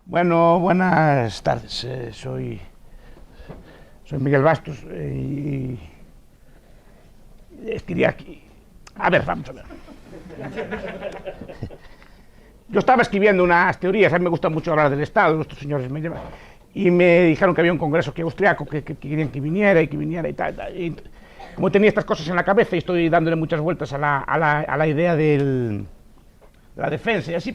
Bueno, buenas tardes. Soy Miguel Bastos y quería aquí... A ver, vamos a ver. Yo estaba escribiendo unas teorías, a mí me gusta mucho hablar del Estado, estos señores me llevan, y me dijeron que había un congreso aquí austriaco que querían que viniera y y tal. Y como tenía estas cosas en la cabeza y estoy dándole muchas vueltas a la idea de la defensa y así,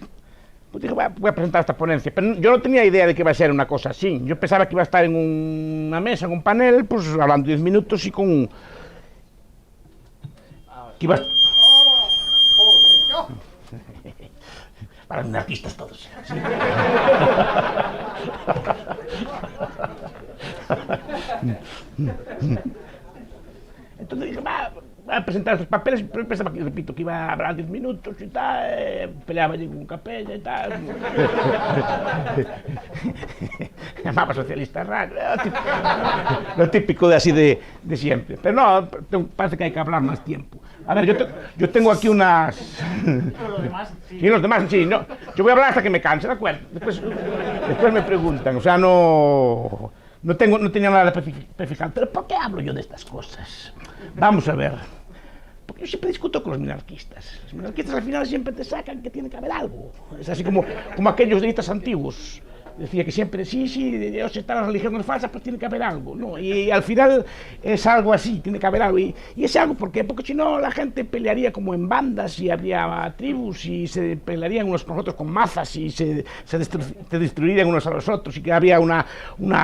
pues dije, voy a presentar esta ponencia. Pero yo no tenía idea de que iba a ser una cosa así. Yo pensaba que iba a estar en una mesa, en un panel, pues hablando 10 minutos y con... que iba a... Para los anarquistas todos. ¿Sí? Entonces dije, voy a presentar estos papeles, pero pensaba que, repito, que iba a hablar 10 minutos y tal, peleaba allí con Capella y tal. Llamaba socialista raro, lo típico de así de siempre. Pero no, parece que hay que hablar más tiempo. A ver, yo tengo aquí unas... Pero los demás, sí. Sí, los demás, sí, no. Yo voy a hablar hasta que me canse, ¿de acuerdo? Después me preguntan, o sea, no tenía nada prefijado. Pero ¿por qué hablo yo de estas cosas? Vamos a ver. Porque yo siempre discuto con los minarquistas. Los minarquistas al final siempre te sacan que tiene que haber algo. Es así como aquellos deístas antiguos. Decía que siempre, sí, Dios está, la religión no es falsa, pues tiene que haber algo, ¿no? Y al final es algo así, tiene que haber algo. Y ese algo, ¿por qué? Porque si no, la gente pelearía como en bandas y habría tribus y se pelearían unos con otros con mazas y se destruirían unos a los otros y que habría una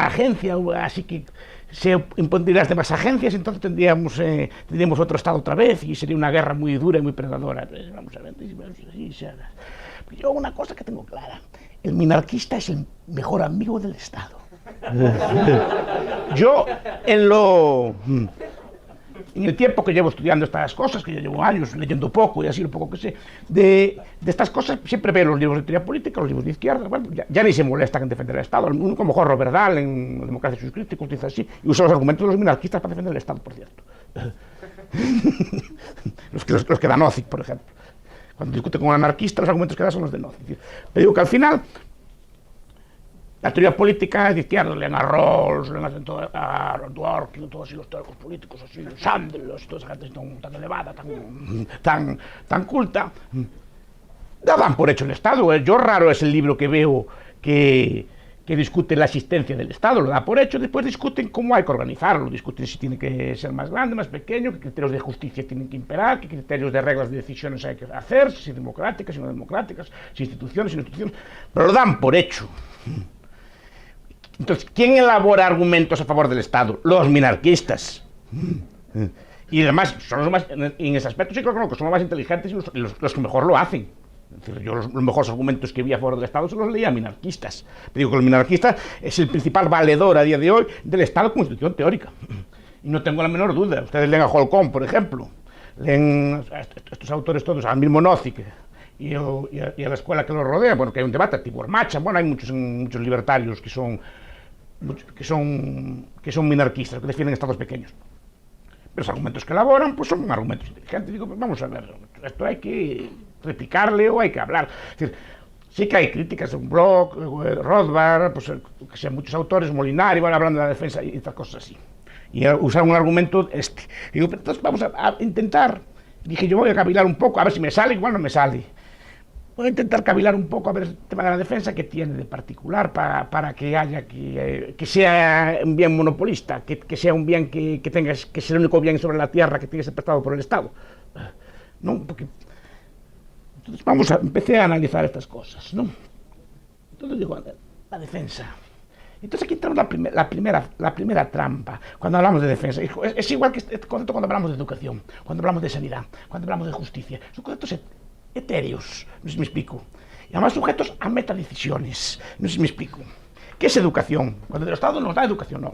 agencia, así que se impondrían las demás agencias, entonces tendríamos otro estado otra vez y sería una guerra muy dura y muy predadora. Vamos a ver, yo una cosa que tengo clara. El minarquista es el mejor amigo del Estado. Yo, en el tiempo que llevo estudiando estas cosas, que ya llevo años leyendo poco y así lo poco que sé, de estas cosas siempre veo los libros de teoría política, los libros de izquierda, bueno, ya ni se molestan en defender el Estado. Uno como Jorge Verdal en Democracia y sus críticos dice así, y usa los argumentos de los minarquistas para defender el Estado, por cierto. los que dan Nozick, por ejemplo. Cuando discute con un anarquista, los argumentos que da son los de Nozick. Pero digo que al final, la teoría política es de izquierda, leen a Rawls, leen a Dworkin, todos los teóricos políticos, así, Sanders, toda esa gente tan elevada, tan culta, dan por hecho el Estado. Yo raro es el libro que veo que discute la existencia del Estado, lo da por hecho, después discuten cómo hay que organizarlo, discuten si tiene que ser más grande, más pequeño, qué criterios de justicia tienen que imperar, qué criterios de reglas de decisiones hay que hacer, si democráticas, si no democráticas, si instituciones, si no instituciones, pero lo dan por hecho. Entonces, ¿quién elabora argumentos a favor del Estado? Los minarquistas. Y además, son los más, en ese aspecto sí creo que son los más inteligentes y los que mejor lo hacen. Es decir, yo los mejores argumentos que vi a favor del Estado se los leía a minarquistas. Pero digo que el minarquista es el principal valedor a día de hoy del Estado como institución teórica. Y no tengo la menor duda. Ustedes leen a Holcomb, por ejemplo. Leen a estos autores todos, al mismo Nozick y a la escuela que los rodea. Bueno, que hay un debate, Tibor Machan. Bueno, hay muchos libertarios que son minarquistas, que defienden estados pequeños. Pero los argumentos que elaboran pues son argumentos inteligentes. Digo, pues vamos a ver, esto hay que replicarle o hay que hablar. Es decir, sí que hay críticas de un Bloch, Rothbard, pues que sean muchos autores, Molinari, van hablando de la defensa y estas cosas así. Y usar un argumento Digo, pero entonces vamos a intentar. Dije, yo voy a cavilar un poco, a ver si me sale, igual no me sale. Voy a intentar cavilar un poco a ver el tema de la defensa que tiene de particular para que haya que sea un bien monopolista, que sea un bien que sea el único bien sobre la tierra que tiene que ser prestado por el Estado. No, porque entonces empecé a analizar estas cosas, ¿no? Entonces digo, la defensa. Entonces aquí tenemos la primera trampa cuando hablamos de defensa. Es igual que este concepto cuando hablamos de educación, cuando hablamos de sanidad, cuando hablamos de justicia. Son conceptos etéreos, no sé si me explico. Y además sujetos a metadecisiones, no sé si me explico. ¿Qué es educación? Cuando el Estado nos da educación, no.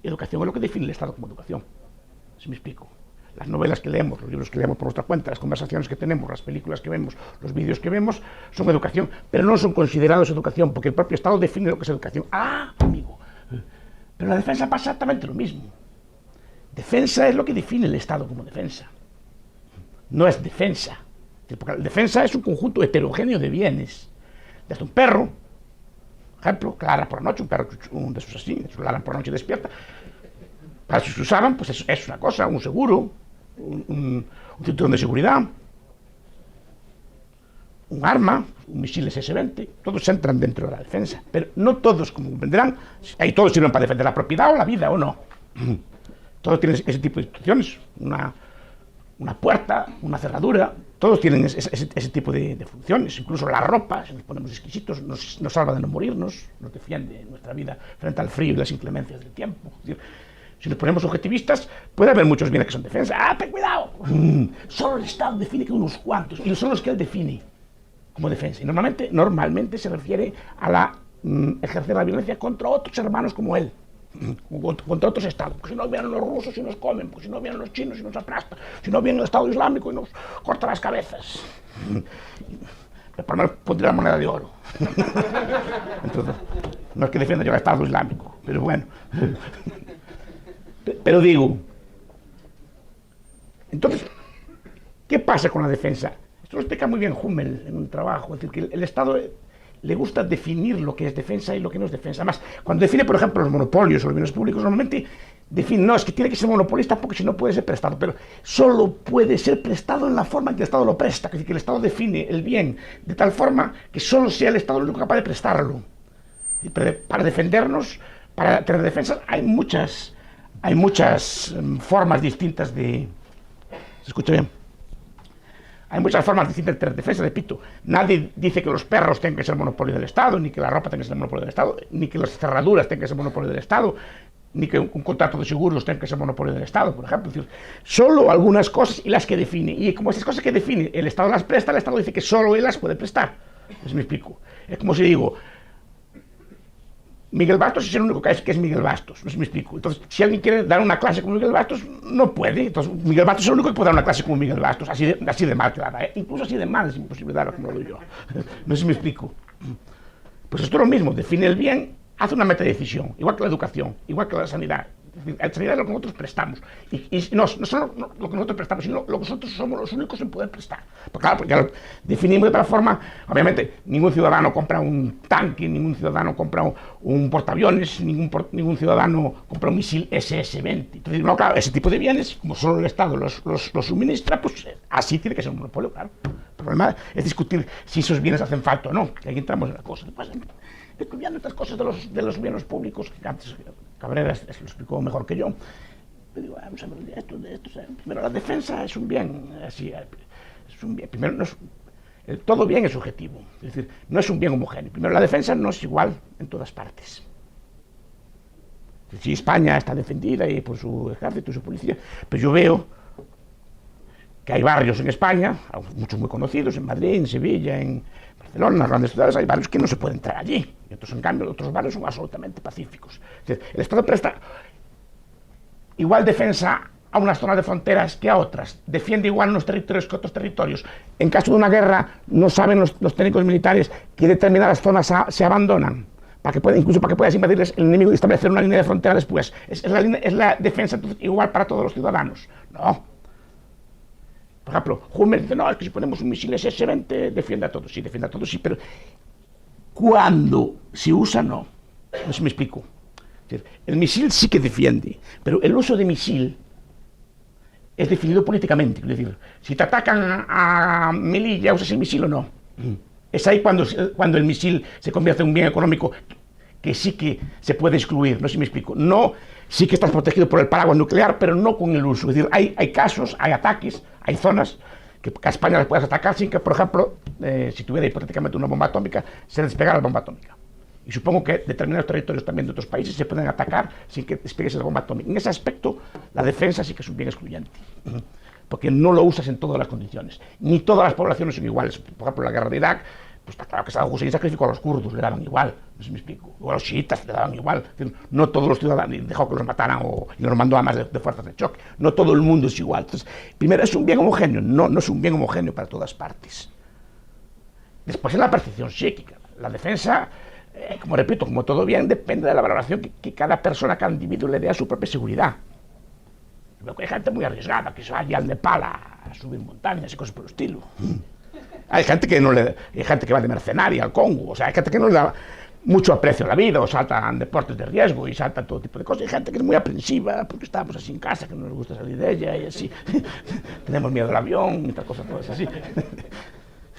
Educación es lo que define el Estado como educación. No sé si me explico. Las novelas que leemos, los libros que leemos por nuestra cuenta, las conversaciones que tenemos, las películas que vemos, los vídeos que vemos, son educación, pero no son considerados educación, porque el propio Estado define lo que es educación. Ah, amigo, Pero la defensa pasa exactamente lo mismo. Defensa es lo que define el Estado como defensa. No es defensa. Porque la defensa es un conjunto heterogéneo de bienes. Desde un perro, por ejemplo, que ladra por la noche, un perro de esos así, ladran por la noche y despierta. Para si se usaban, pues es una cosa, un seguro, un cinturón de seguridad, un arma, un misil SS-20, todos entran dentro de la defensa. Pero no todos, como comprenderán, ahí todos sirven para defender la propiedad o la vida o no. Todos tienen ese tipo de instrucciones, una puerta, una cerradura, todos tienen ese tipo de funciones. Incluso la ropa, si nos ponemos exquisitos, nos salva de no morirnos, nos defiende nuestra vida frente al frío y las inclemencias del tiempo. Es decir, si nos ponemos objetivistas, puede haber muchos bienes que son defensa. ¡Ah, ten cuidado! Solo el Estado define que unos cuantos, y son los que él define como defensa. Y normalmente se refiere a la ejercer la violencia contra otros hermanos como él, contra otros estados. Porque si no vienen los rusos y nos comen, porque si no vienen los chinos y nos aplastan, si no viene el Estado Islámico y nos corta las cabezas. Por lo menos pondría la moneda de oro. Entonces, no es que defienda yo al Estado Islámico, pero bueno. Pero digo, entonces, ¿qué pasa con la defensa? Esto lo explica muy bien Hummel en un trabajo. Es decir, que el Estado le gusta definir lo que es defensa y lo que no es defensa. Además, cuando define, por ejemplo, los monopolios o los bienes públicos, normalmente define, no, es que tiene que ser monopolista porque si no puede ser prestado, pero solo puede ser prestado en la forma en que el Estado lo presta. Es decir, que el Estado define el bien de tal forma que solo sea el Estado el único capaz de prestarlo. Y para defendernos, para tener defensa, hay muchas formas distintas de... ¿Se escucha bien? Hay muchas formas distintas de tener defensa, repito. Nadie dice que los perros tengan que ser monopolio del Estado, ni que la ropa tenga que ser monopolio del Estado, ni que las cerraduras tengan que ser monopolio del Estado, ni que un contrato de seguros tenga que ser monopolio del Estado, por ejemplo. Es decir, solo algunas cosas y las que define. Y como esas cosas que define, el Estado las presta, el Estado dice que solo él las puede prestar. ¿Me explico? Es como si digo, Miguel Bastos es el único que es Miguel Bastos, no sé si me explico. Entonces, si alguien quiere dar una clase como Miguel Bastos, no puede. Entonces, Miguel Bastos es el único que puede dar una clase como Miguel Bastos, así de mal, claro. Incluso así de mal es imposible darlo como lo doy yo. No sé si me explico. Pues esto es lo mismo, define el bien, hace una metadecisión, igual que la educación, igual que la sanidad. La sanidad es lo que nosotros prestamos. Y no solo lo que nosotros prestamos, sino lo que nosotros somos los únicos en poder prestar. Porque claro, definimos de tal forma, obviamente, ningún ciudadano compra un tanque, ningún ciudadano compra un portaaviones, ningún ciudadano compra un misil SS-20. Entonces, no, claro, ese tipo de bienes, como solo el Estado los suministra, pues así tiene que ser un monopolio, claro. El problema es discutir si esos bienes hacen falta o no, que ahí entramos en la cosa. Estudiando estas cosas de los bienes públicos, que antes Cabrera se lo explicó mejor que yo. Pero digo, vamos a ver, de esto, primero, la defensa es un bien, así, es un bien, primero, todo bien es subjetivo, es decir, no es un bien homogéneo. Primero, la defensa no es igual en todas partes. Si España está defendida y por su ejército y su policía, pues yo veo que hay barrios en España, muchos muy conocidos, en Madrid, en Sevilla, en Barcelona, en las grandes ciudades, hay barrios que no se puede entrar allí. Y otros, en cambio, otros barrios son absolutamente pacíficos. Es decir, el Estado presta igual defensa a unas zonas de fronteras que a otras. Defiende igual unos territorios que otros territorios. En caso de una guerra, no saben los técnicos militares que determinadas zonas se abandonan, incluso para que puedas invadirles el enemigo y establecer una línea de frontera después. Es la defensa igual para todos los ciudadanos. No. Por ejemplo, Hummel dice, no, es que si ponemos un misil SS-20 defiende a todos. Sí, defiende a todos, sí, pero cuando se usa, no. No sé si me explico. Es decir, el misil sí que defiende, pero el uso de misil es definido políticamente. Es decir, si te atacan a Melilla, ¿usas el misil o no? Es ahí cuando el misil se convierte en un bien económico que sí que se puede excluir. No sé si me explico. No, sí que estás protegido por el paraguas nuclear, pero no con el uso. Es decir, hay casos, hay ataques, hay zonas que a España les puedes atacar sin que, por ejemplo, si tuviera hipotéticamente una bomba atómica, se despegara la bomba atómica. Y supongo que determinados territorios también de otros países se pueden atacar sin que despegues la bomba atómica. En ese aspecto, la defensa sí que es un bien excluyente, porque no lo usas en todas las condiciones. Ni todas las poblaciones son iguales. Por ejemplo, en la guerra de Irak, pues está claro que Saddam Hussein sacrificó a los kurdos, le daban igual, no sé si me explico, o a los chiitas le daban igual. Es decir, no todos los ciudadanos, dejó que los mataran y los mandó a más de fuerzas de choque. No todo el mundo es igual. Entonces, primero, es un bien homogéneo, no es un bien homogéneo para todas partes. Después, en la percepción psíquica, la defensa como repito, como todo bien, depende de la valoración que cada persona, cada individuo le dé a su propia seguridad. Veo que hay gente muy arriesgada, que se vaya al Nepal a subir montañas y cosas por el estilo. Hay gente que hay gente que va de mercenaria al Congo, o sea, hay gente que no le da mucho aprecio a la vida, o saltan deportes de riesgo y saltan todo tipo de cosas. Hay gente que es muy aprensiva porque estamos así en casa, que no nos gusta salir de ella y así. Tenemos miedo al avión y tal cosa, todas así.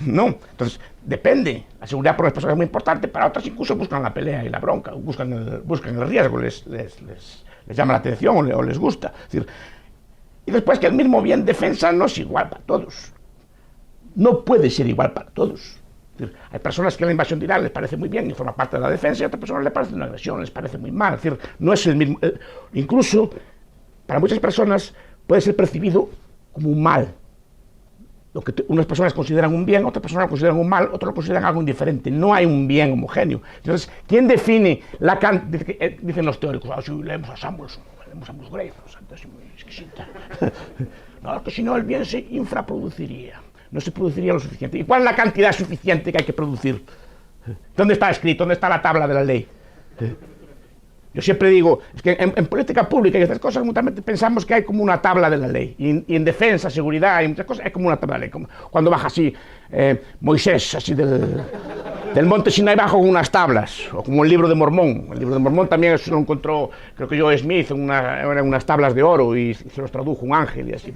No, entonces depende. La seguridad para unas personas es muy importante, para otras incluso buscan la pelea y la bronca, buscan el riesgo, les llama la atención o les gusta. Es decir, y después que el mismo bien defensa no es igual para todos. No puede ser igual para todos. Es decir, hay personas que la invasión de Irak les parece muy bien y forma parte de la defensa, y a otras personas les parece una agresión, les parece muy mal. Es decir, no es el mismo. Incluso para muchas personas puede ser percibido como un mal. Lo que unas personas consideran un bien, otras personas lo consideran un mal, otros lo consideran algo indiferente. No hay un bien homogéneo. Entonces, ¿quién define la cantidad? Dicen los teóricos, si leemos a Samuelson, leemos a Musgrave, es muy exquisita. No, que si no el bien se infraproduciría, no se produciría lo suficiente. ¿Y cuál es la cantidad suficiente que hay que producir? ¿Dónde está escrito? ¿Dónde está la tabla de la ley? Yo siempre digo, es que en política pública y estas cosas mutuamente pensamos que hay como una tabla de la ley, y en defensa, seguridad y muchas cosas hay como una tabla de la ley, como cuando baja así Moisés, así del monte Sinai bajo con unas tablas, o como el libro de Mormón. El libro de Mormón también eso lo encontró, creo que Joe Smith, eran unas tablas de oro y se los tradujo un ángel y así.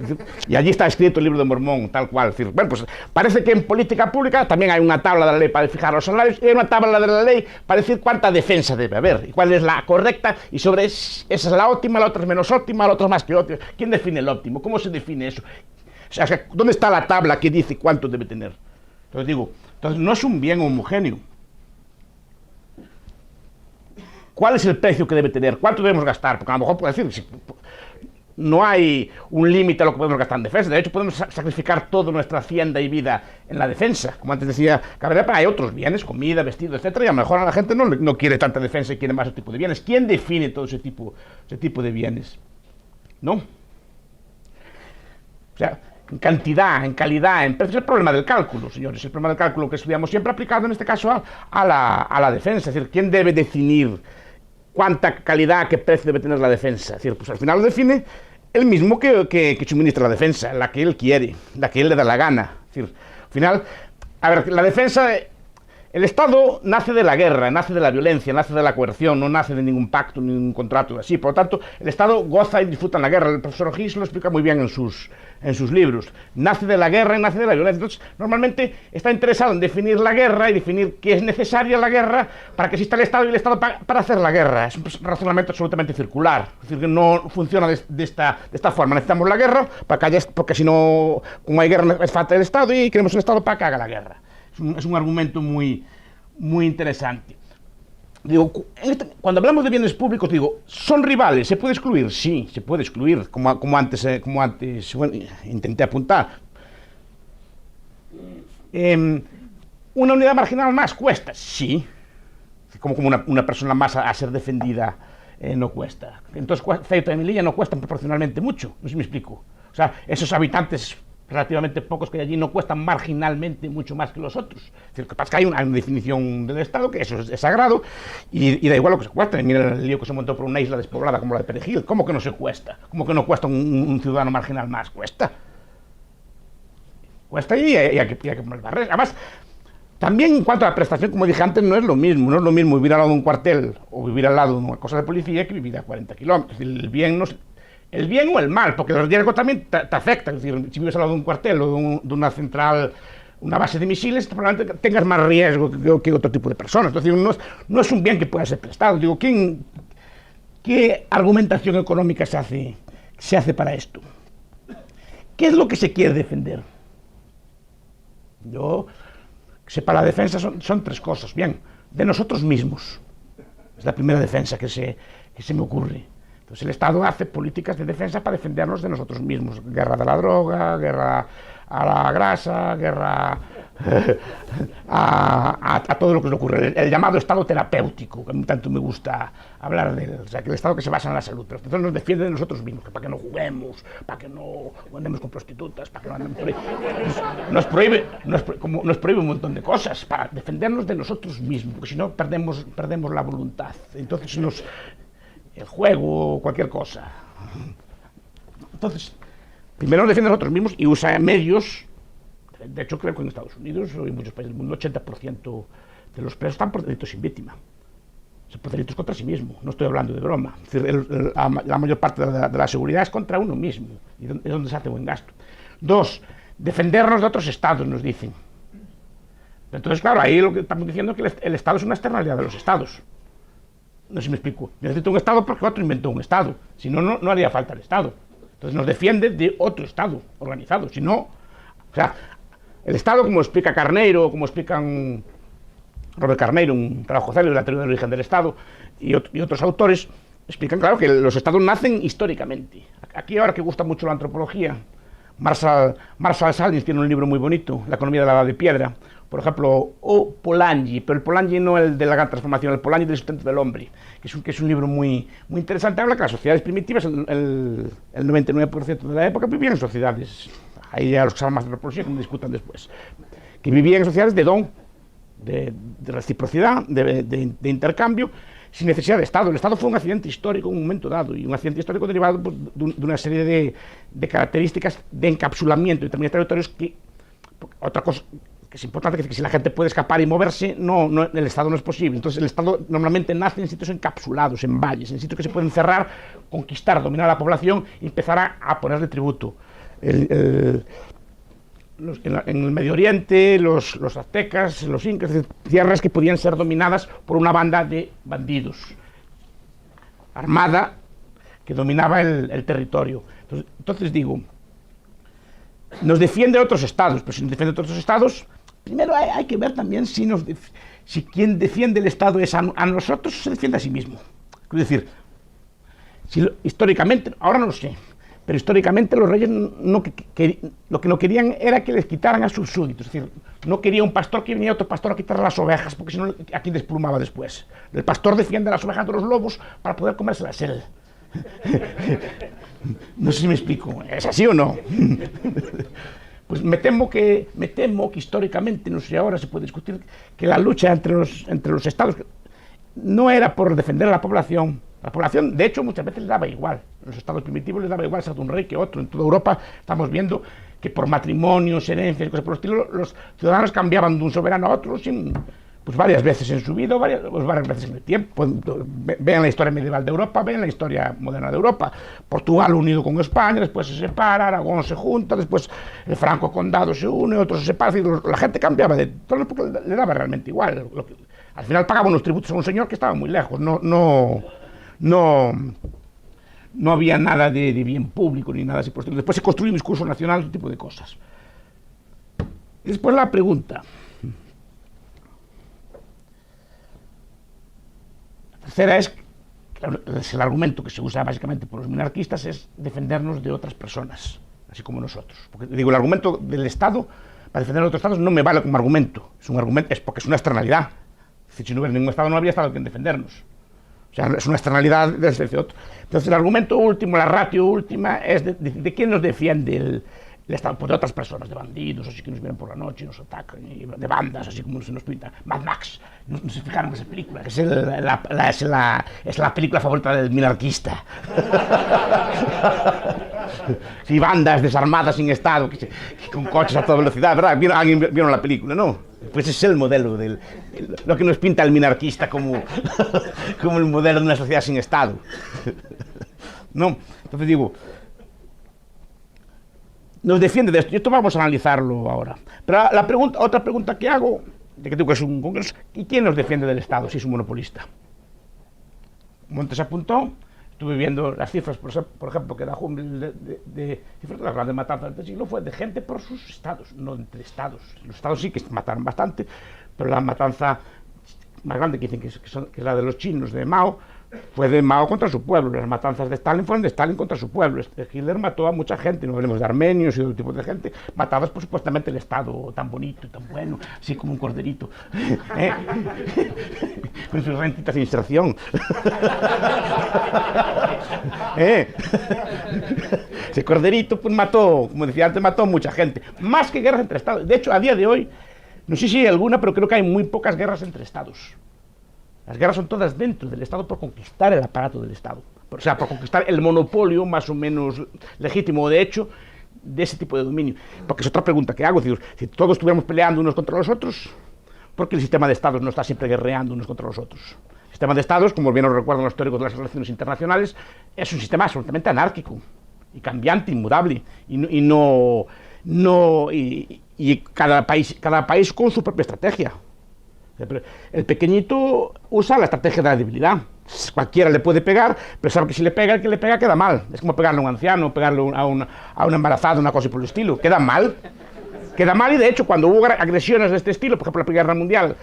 Y allí está escrito el libro de Mormón, tal cual. Es decir, bueno, pues parece que en política pública también hay una tabla de la ley para fijar los salarios y hay una tabla de la ley para decir cuánta defensa debe haber y cuál es la correcta, y sobre esa es la óptima, la otra es menos óptima, la otra es más que óptima. ¿Quién define el óptimo? ¿Cómo se define eso? O sea, ¿dónde está la tabla que dice cuánto debe tener? Entonces digo, no es un bien homogéneo. ¿Cuál es el precio que debe tener? ¿Cuánto debemos gastar? Porque a lo mejor puede decir, no hay un límite a lo que podemos gastar en defensa. De hecho, podemos sacrificar toda nuestra hacienda y vida en la defensa. Como antes decía Cabrera, hay otros bienes, comida, vestido, etcétera, y a lo mejor a la gente no quiere tanta defensa y quiere más ese tipo de bienes. ¿Quién define todo ese tipo de bienes? ¿No? O sea, en cantidad, en calidad, en precio. Es el problema del cálculo, señores. El problema del cálculo que estudiamos siempre aplicado en este caso a la defensa. Es decir, ¿quién debe definir cuánta calidad, qué precio debe tener la defensa? Es decir, pues al final lo define el mismo que suministra la defensa, la que él quiere, la que él le da la gana. Es decir, al final, a ver, la defensa, el Estado nace de la guerra, nace de la violencia, nace de la coerción, no nace de ningún pacto, ningún contrato así. Por lo tanto, el Estado goza y disfruta en la guerra. El profesor Gis lo explica muy bien en sus libros. Nace de la guerra y nace de la violencia. Entonces, normalmente está interesado en definir la guerra y definir que es necesaria la guerra para que exista el Estado y el Estado para hacer la guerra. Es un razonamiento absolutamente circular. Es decir, que no funciona de esta forma. Necesitamos la guerra porque si no, como hay guerra, es falta del Estado y queremos un Estado para que haga la guerra. Es un argumento muy, muy interesante. Digo, cuando hablamos de bienes públicos, digo, ¿son rivales? ¿Se puede excluir? Sí, se puede excluir, como antes bueno, intenté apuntar. ¿Una unidad marginal más cuesta? Sí. Como una persona más a ser defendida no cuesta. Entonces, Ceuta y Melilla no cuestan proporcionalmente mucho, no sé si me explico. O sea, esos habitantes relativamente pocos que hay allí no cuestan marginalmente mucho más que los otros. Es decir, que pasa que hay una definición del Estado que eso es sagrado y da igual lo que se cueste. Mira el lío que se montó por una isla despoblada como la de Perejil. ¿Cómo que no se cuesta? ¿Cómo que no cuesta un ciudadano marginal más? Cuesta. Cuesta y hay que poner barreras. Además, también en cuanto a la prestación, como dije antes, no es lo mismo. No es lo mismo vivir al lado de un cuartel o vivir al lado de una cosa de policía que vivir a 40 kilómetros. El bien no es el bien o el mal, porque el riesgo también te afecta. Es decir, si vives al lado de un cuartel o de una central, una base de misiles, probablemente tengas más riesgo que otro tipo de personas. Entonces, no es un bien que pueda ser prestado. Digo, ¿qué argumentación económica se hace para esto? ¿Qué es lo que se quiere defender? Yo sé, para la defensa son tres cosas. Bien, de nosotros mismos. Es la primera defensa que se me ocurre. Entonces el Estado hace políticas de defensa para defendernos de nosotros mismos. Guerra de la droga, guerra a la grasa, guerra a todo lo que le ocurre, el llamado estado terapéutico, que a mí tanto me gusta hablar de él, o sea, que el estado que se basa en la salud, pero entonces nos defiende de nosotros mismos, que para que no juguemos, para que no andemos con prostitutas, para que no andemos por ahí. Nos prohíbe un montón de cosas para defendernos de nosotros mismos, porque si no perdemos la voluntad. Entonces el juego o cualquier cosa. Entonces, primero nos defiende a nosotros mismos y usa medios. De hecho, creo que en Estados Unidos o en muchos países del mundo, 80% de los presos están por delitos sin víctima. O sea, por delitos contra sí mismo. No estoy hablando de broma. Es decir, la mayor parte de la seguridad es contra uno mismo. Y es donde se hace buen gasto. 2, defendernos de otros estados, nos dicen. Entonces, claro, ahí lo que estamos diciendo es que el Estado es una externalidad de los estados. No sé si me explico. Yo necesito un Estado porque otro inventó un Estado. Si no, no haría falta el Estado. Entonces nos defiende de otro Estado organizado. Si no, o sea, el Estado, como explica Carneiro, como explican Robert Carneiro, un trabajo célebre de la teoría del origen del Estado, y otros autores, explican, claro, que los Estados nacen históricamente. Aquí ahora que gusta mucho la antropología, Marshall Sahlins tiene un libro muy bonito, La economía de la edad de piedra, por ejemplo, o Polanyi, pero el Polanyi no el de la gran transformación, el Polanyi del sustento del hombre, que es un libro muy interesante. Habla que las sociedades primitivas, el 99% de la época, vivían en sociedades, ahí ya los que saben más de antropología que me discutan después, que vivían en sociedades de don, de reciprocidad, de intercambio, sin necesidad de Estado. El Estado fue un accidente histórico en un momento dado, y un accidente histórico derivado pues, de una serie de características de encapsulamiento de determinados territorios que, otra cosa que es importante, que si la gente puede escapar y moverse, el Estado no es posible. Entonces el Estado normalmente nace en sitios encapsulados, en valles, en sitios que se pueden cerrar, conquistar, dominar a la población y empezar a ponerle tributo. En el Medio Oriente, los aztecas, los incas, tierras que podían ser dominadas por una banda de bandidos armada que dominaba el territorio. Entonces digo, nos defiende otros estados, pero si nos defiende otros estados, primero hay que ver también si quien defiende el Estado es a nosotros o se defiende a sí mismo. Es decir, históricamente, ahora no lo sé, pero históricamente los reyes lo que no querían era que les quitaran a sus súbditos. Es decir, no quería un pastor que viniera otro pastor a quitar las ovejas, porque si no, aquí desplumaba después. El pastor defiende las ovejas de los lobos para poder comérselas él. No sé si me explico. ¿Es así o no? Pues me temo que históricamente, no sé, ahora se puede discutir que la lucha entre los estados no era por defender a la población. La población, de hecho, muchas veces les daba igual. En los estados primitivos les daba igual ser de un rey que otro. En toda Europa estamos viendo que por matrimonios, herencias y cosas por el estilo, los ciudadanos cambiaban de un soberano a otro pues varias veces en su vida, varias veces en el tiempo. Vean la historia medieval de Europa, vean la historia moderna de Europa. Portugal unido con España, después se separa, Aragón se junta, después el Franco Condado se une, otros se separan. La gente cambiaba de todo porque le daba realmente igual. Al final pagaba unos tributos a un señor que estaba muy lejos. No había nada de bien público ni nada así por el estilo. Después se construyó un discurso nacional, otro tipo de cosas. Y después la pregunta. La tercera es el argumento que se usa básicamente por los minarquistas, es defendernos de otras personas, así como nosotros. Porque digo, el argumento del Estado para defender a otros estados no me vale como argumento. Es un argumento, es porque es una externalidad. Es decir, si no hubiera ningún Estado no habría Estado que defendernos. O sea, es una externalidad desde otro. Entonces el argumento último, la ratio última, es de quién nos defiende el Estado, pues de otras personas, de bandidos, así que nos vienen por la noche y nos atacan, y de bandas, así como se nos pinta. Mad Max, no se fijaron en esa película, que es la película favorita del minarquista. Sí, bandas desarmadas sin Estado, que con coches a toda velocidad, ¿verdad? ¿Vieron la película, no? Pues es el modelo lo que nos pinta el minarquista como el modelo de una sociedad sin Estado. ¿No? Entonces digo, nos defiende de esto, y esto vamos a analizarlo ahora. Pero otra pregunta que hago, de que digo que es un congreso, ¿y quién nos defiende del Estado si es un monopolista? Montes apuntó, estuve viendo las cifras, por ejemplo, que da Hummel de cifras de las grandes matanzas del siglo, fue de gente por sus estados, no entre estados. Los estados sí que mataron bastante, pero la matanza más grande que dicen que es la de los chinos, de Mao, fue de Mao contra su pueblo. Las matanzas de Stalin fueron de Stalin contra su pueblo. Hitler mató a mucha gente, no hablemos de armenios y de otro tipo de gente, matadas por supuestamente el Estado tan bonito y tan bueno, así como un corderito, con sus rentitas de inserción. Ese corderito pues mató, como decía antes, mató a mucha gente, más que guerras entre estados. De hecho, a día de hoy, no sé si hay alguna, pero creo que hay muy pocas guerras entre estados. Las guerras son todas dentro del Estado por conquistar el aparato del Estado. O sea, por conquistar el monopolio más o menos legítimo, de hecho, de ese tipo de dominio. Porque es otra pregunta que hago. Si todos estuviéramos peleando unos contra los otros, ¿por qué el sistema de Estados no está siempre guerreando unos contra los otros? El sistema de Estados, como bien nos recuerdan los teóricos de las relaciones internacionales, es un sistema absolutamente anárquico y cambiante, inmutable. Y cada país con su propia estrategia. El pequeñito usa la estrategia de la debilidad. Cualquiera le puede pegar, pero sabe que si le pega, el que le pega queda mal. Es como pegarle a un anciano, pegarle a una embarazada, una cosa por el estilo. Queda mal. Queda mal, y de hecho, cuando hubo agresiones de este estilo, por ejemplo, la Primera Guerra Mundial,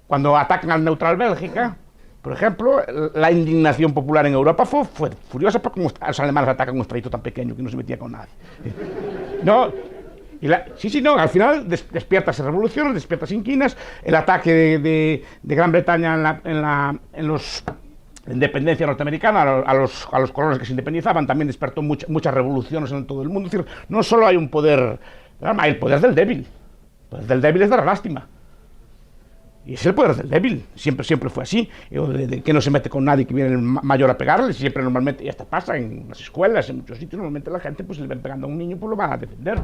cuando atacan al neutral Bélgica, por ejemplo, la indignación popular en Europa fue furiosa porque los alemanes atacan un estradito tan pequeño que no se metía con nadie. ¿No? No, al final despiertas revoluciones, despiertas inquinas, el ataque de Gran Bretaña en la independencia norteamericana a los colonos que se independizaban también despertó muchas revoluciones en todo el mundo. Es decir, no solo hay un poder, hay el poder del débil. El poder del débil es dar lástima. Y es el poder del débil, siempre fue así, que no se mete con nadie que viene el mayor a pegarle, siempre normalmente, y hasta pasa en las escuelas, en muchos sitios, normalmente la gente, pues si le ven pegando a un niño, pues lo va a defender.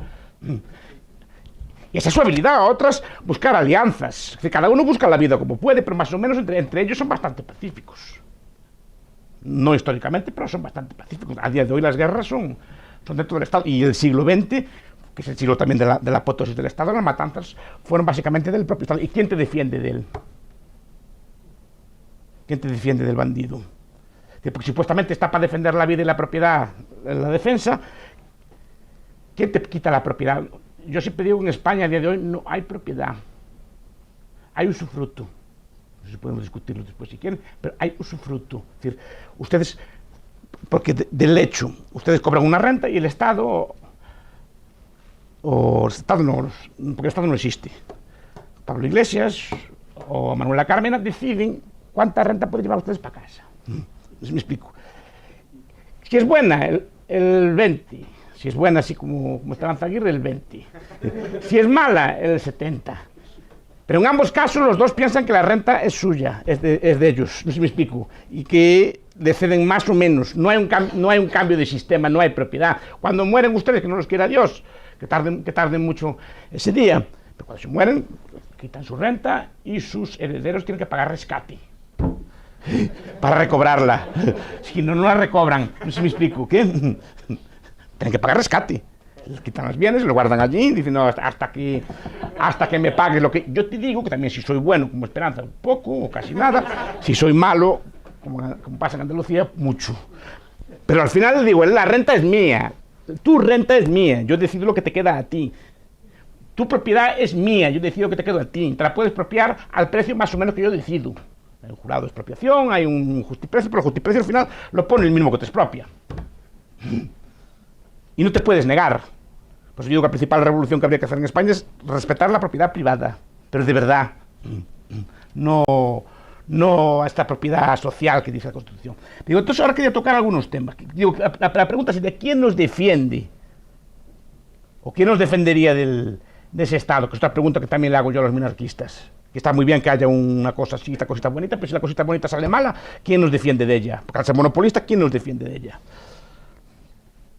Y esa es su habilidad. A otras, buscar alianzas. Cada uno busca la vida como puede, pero más o menos entre ellos son bastante pacíficos. No históricamente, pero son bastante pacíficos. A día de hoy las guerras son dentro del Estado, y el siglo XX, que es el siglo también de la apoteosis del Estado, las matanzas fueron básicamente del propio Estado. ¿Y quién te defiende de él? ¿Quién te defiende del bandido? Porque supuestamente está para defender la vida y la propiedad, la defensa. ¿Quién te quita la propiedad? Yo siempre digo que en España a día de hoy no hay propiedad, hay usufructo. No sé si podemos discutirlo después si quieren, pero hay usufructo. Es decir, ustedes, porque del hecho, ustedes cobran una renta y el Estado, porque el Estado no existe. Pablo Iglesias o Manuela Carmena deciden cuánta renta pueden llevar ustedes para casa. No sé, me explico. Si es buena, el 20%. Si es buena, así como Esperanza Aguirre, el 20%. Si es mala, el 70%. Pero en ambos casos los dos piensan que la renta es suya, es de ellos, no sé si me explico, y que le ceden más o menos. No hay un cambio de sistema, no hay propiedad. Cuando mueren ustedes, que no los quiera Dios, que tarden mucho ese día, pero cuando se mueren, quitan su renta y sus herederos tienen que pagar rescate para recobrarla. Si no la recobran, no sé si me explico, ¿qué? Tienen que pagar rescate. Les quitan los bienes, lo guardan allí, diciendo hasta que me pagues lo que... Yo te digo que también si soy bueno, como Esperanza, poco o casi nada. Si soy malo, como pasa en Andalucía, mucho. Pero al final digo, la renta es mía. Tu renta es mía. Yo decido lo que te queda a ti. Tu propiedad es mía. Yo decido lo que te queda a ti. Te la puedes expropiar al precio más o menos que yo decido. Hay un jurado de expropiación, hay un justiprecio, pero el justiprecio al final lo pone el mismo que te expropia. Y no te puedes negar. Por eso yo digo que la principal revolución que habría que hacer en España es respetar la propiedad privada, pero de verdad, no a esta propiedad social que dice la Constitución. Digo, entonces ahora quería tocar algunos temas. Digo, la pregunta es de quién nos defiende, o quién nos defendería de ese Estado, que es otra pregunta que también le hago yo a los minarquistas. Que está muy bien que haya una cosa así, esta cosita bonita, pero si la cosita bonita sale mala, ¿quién nos defiende de ella? Porque al ser monopolista, ¿quién nos defiende de ella?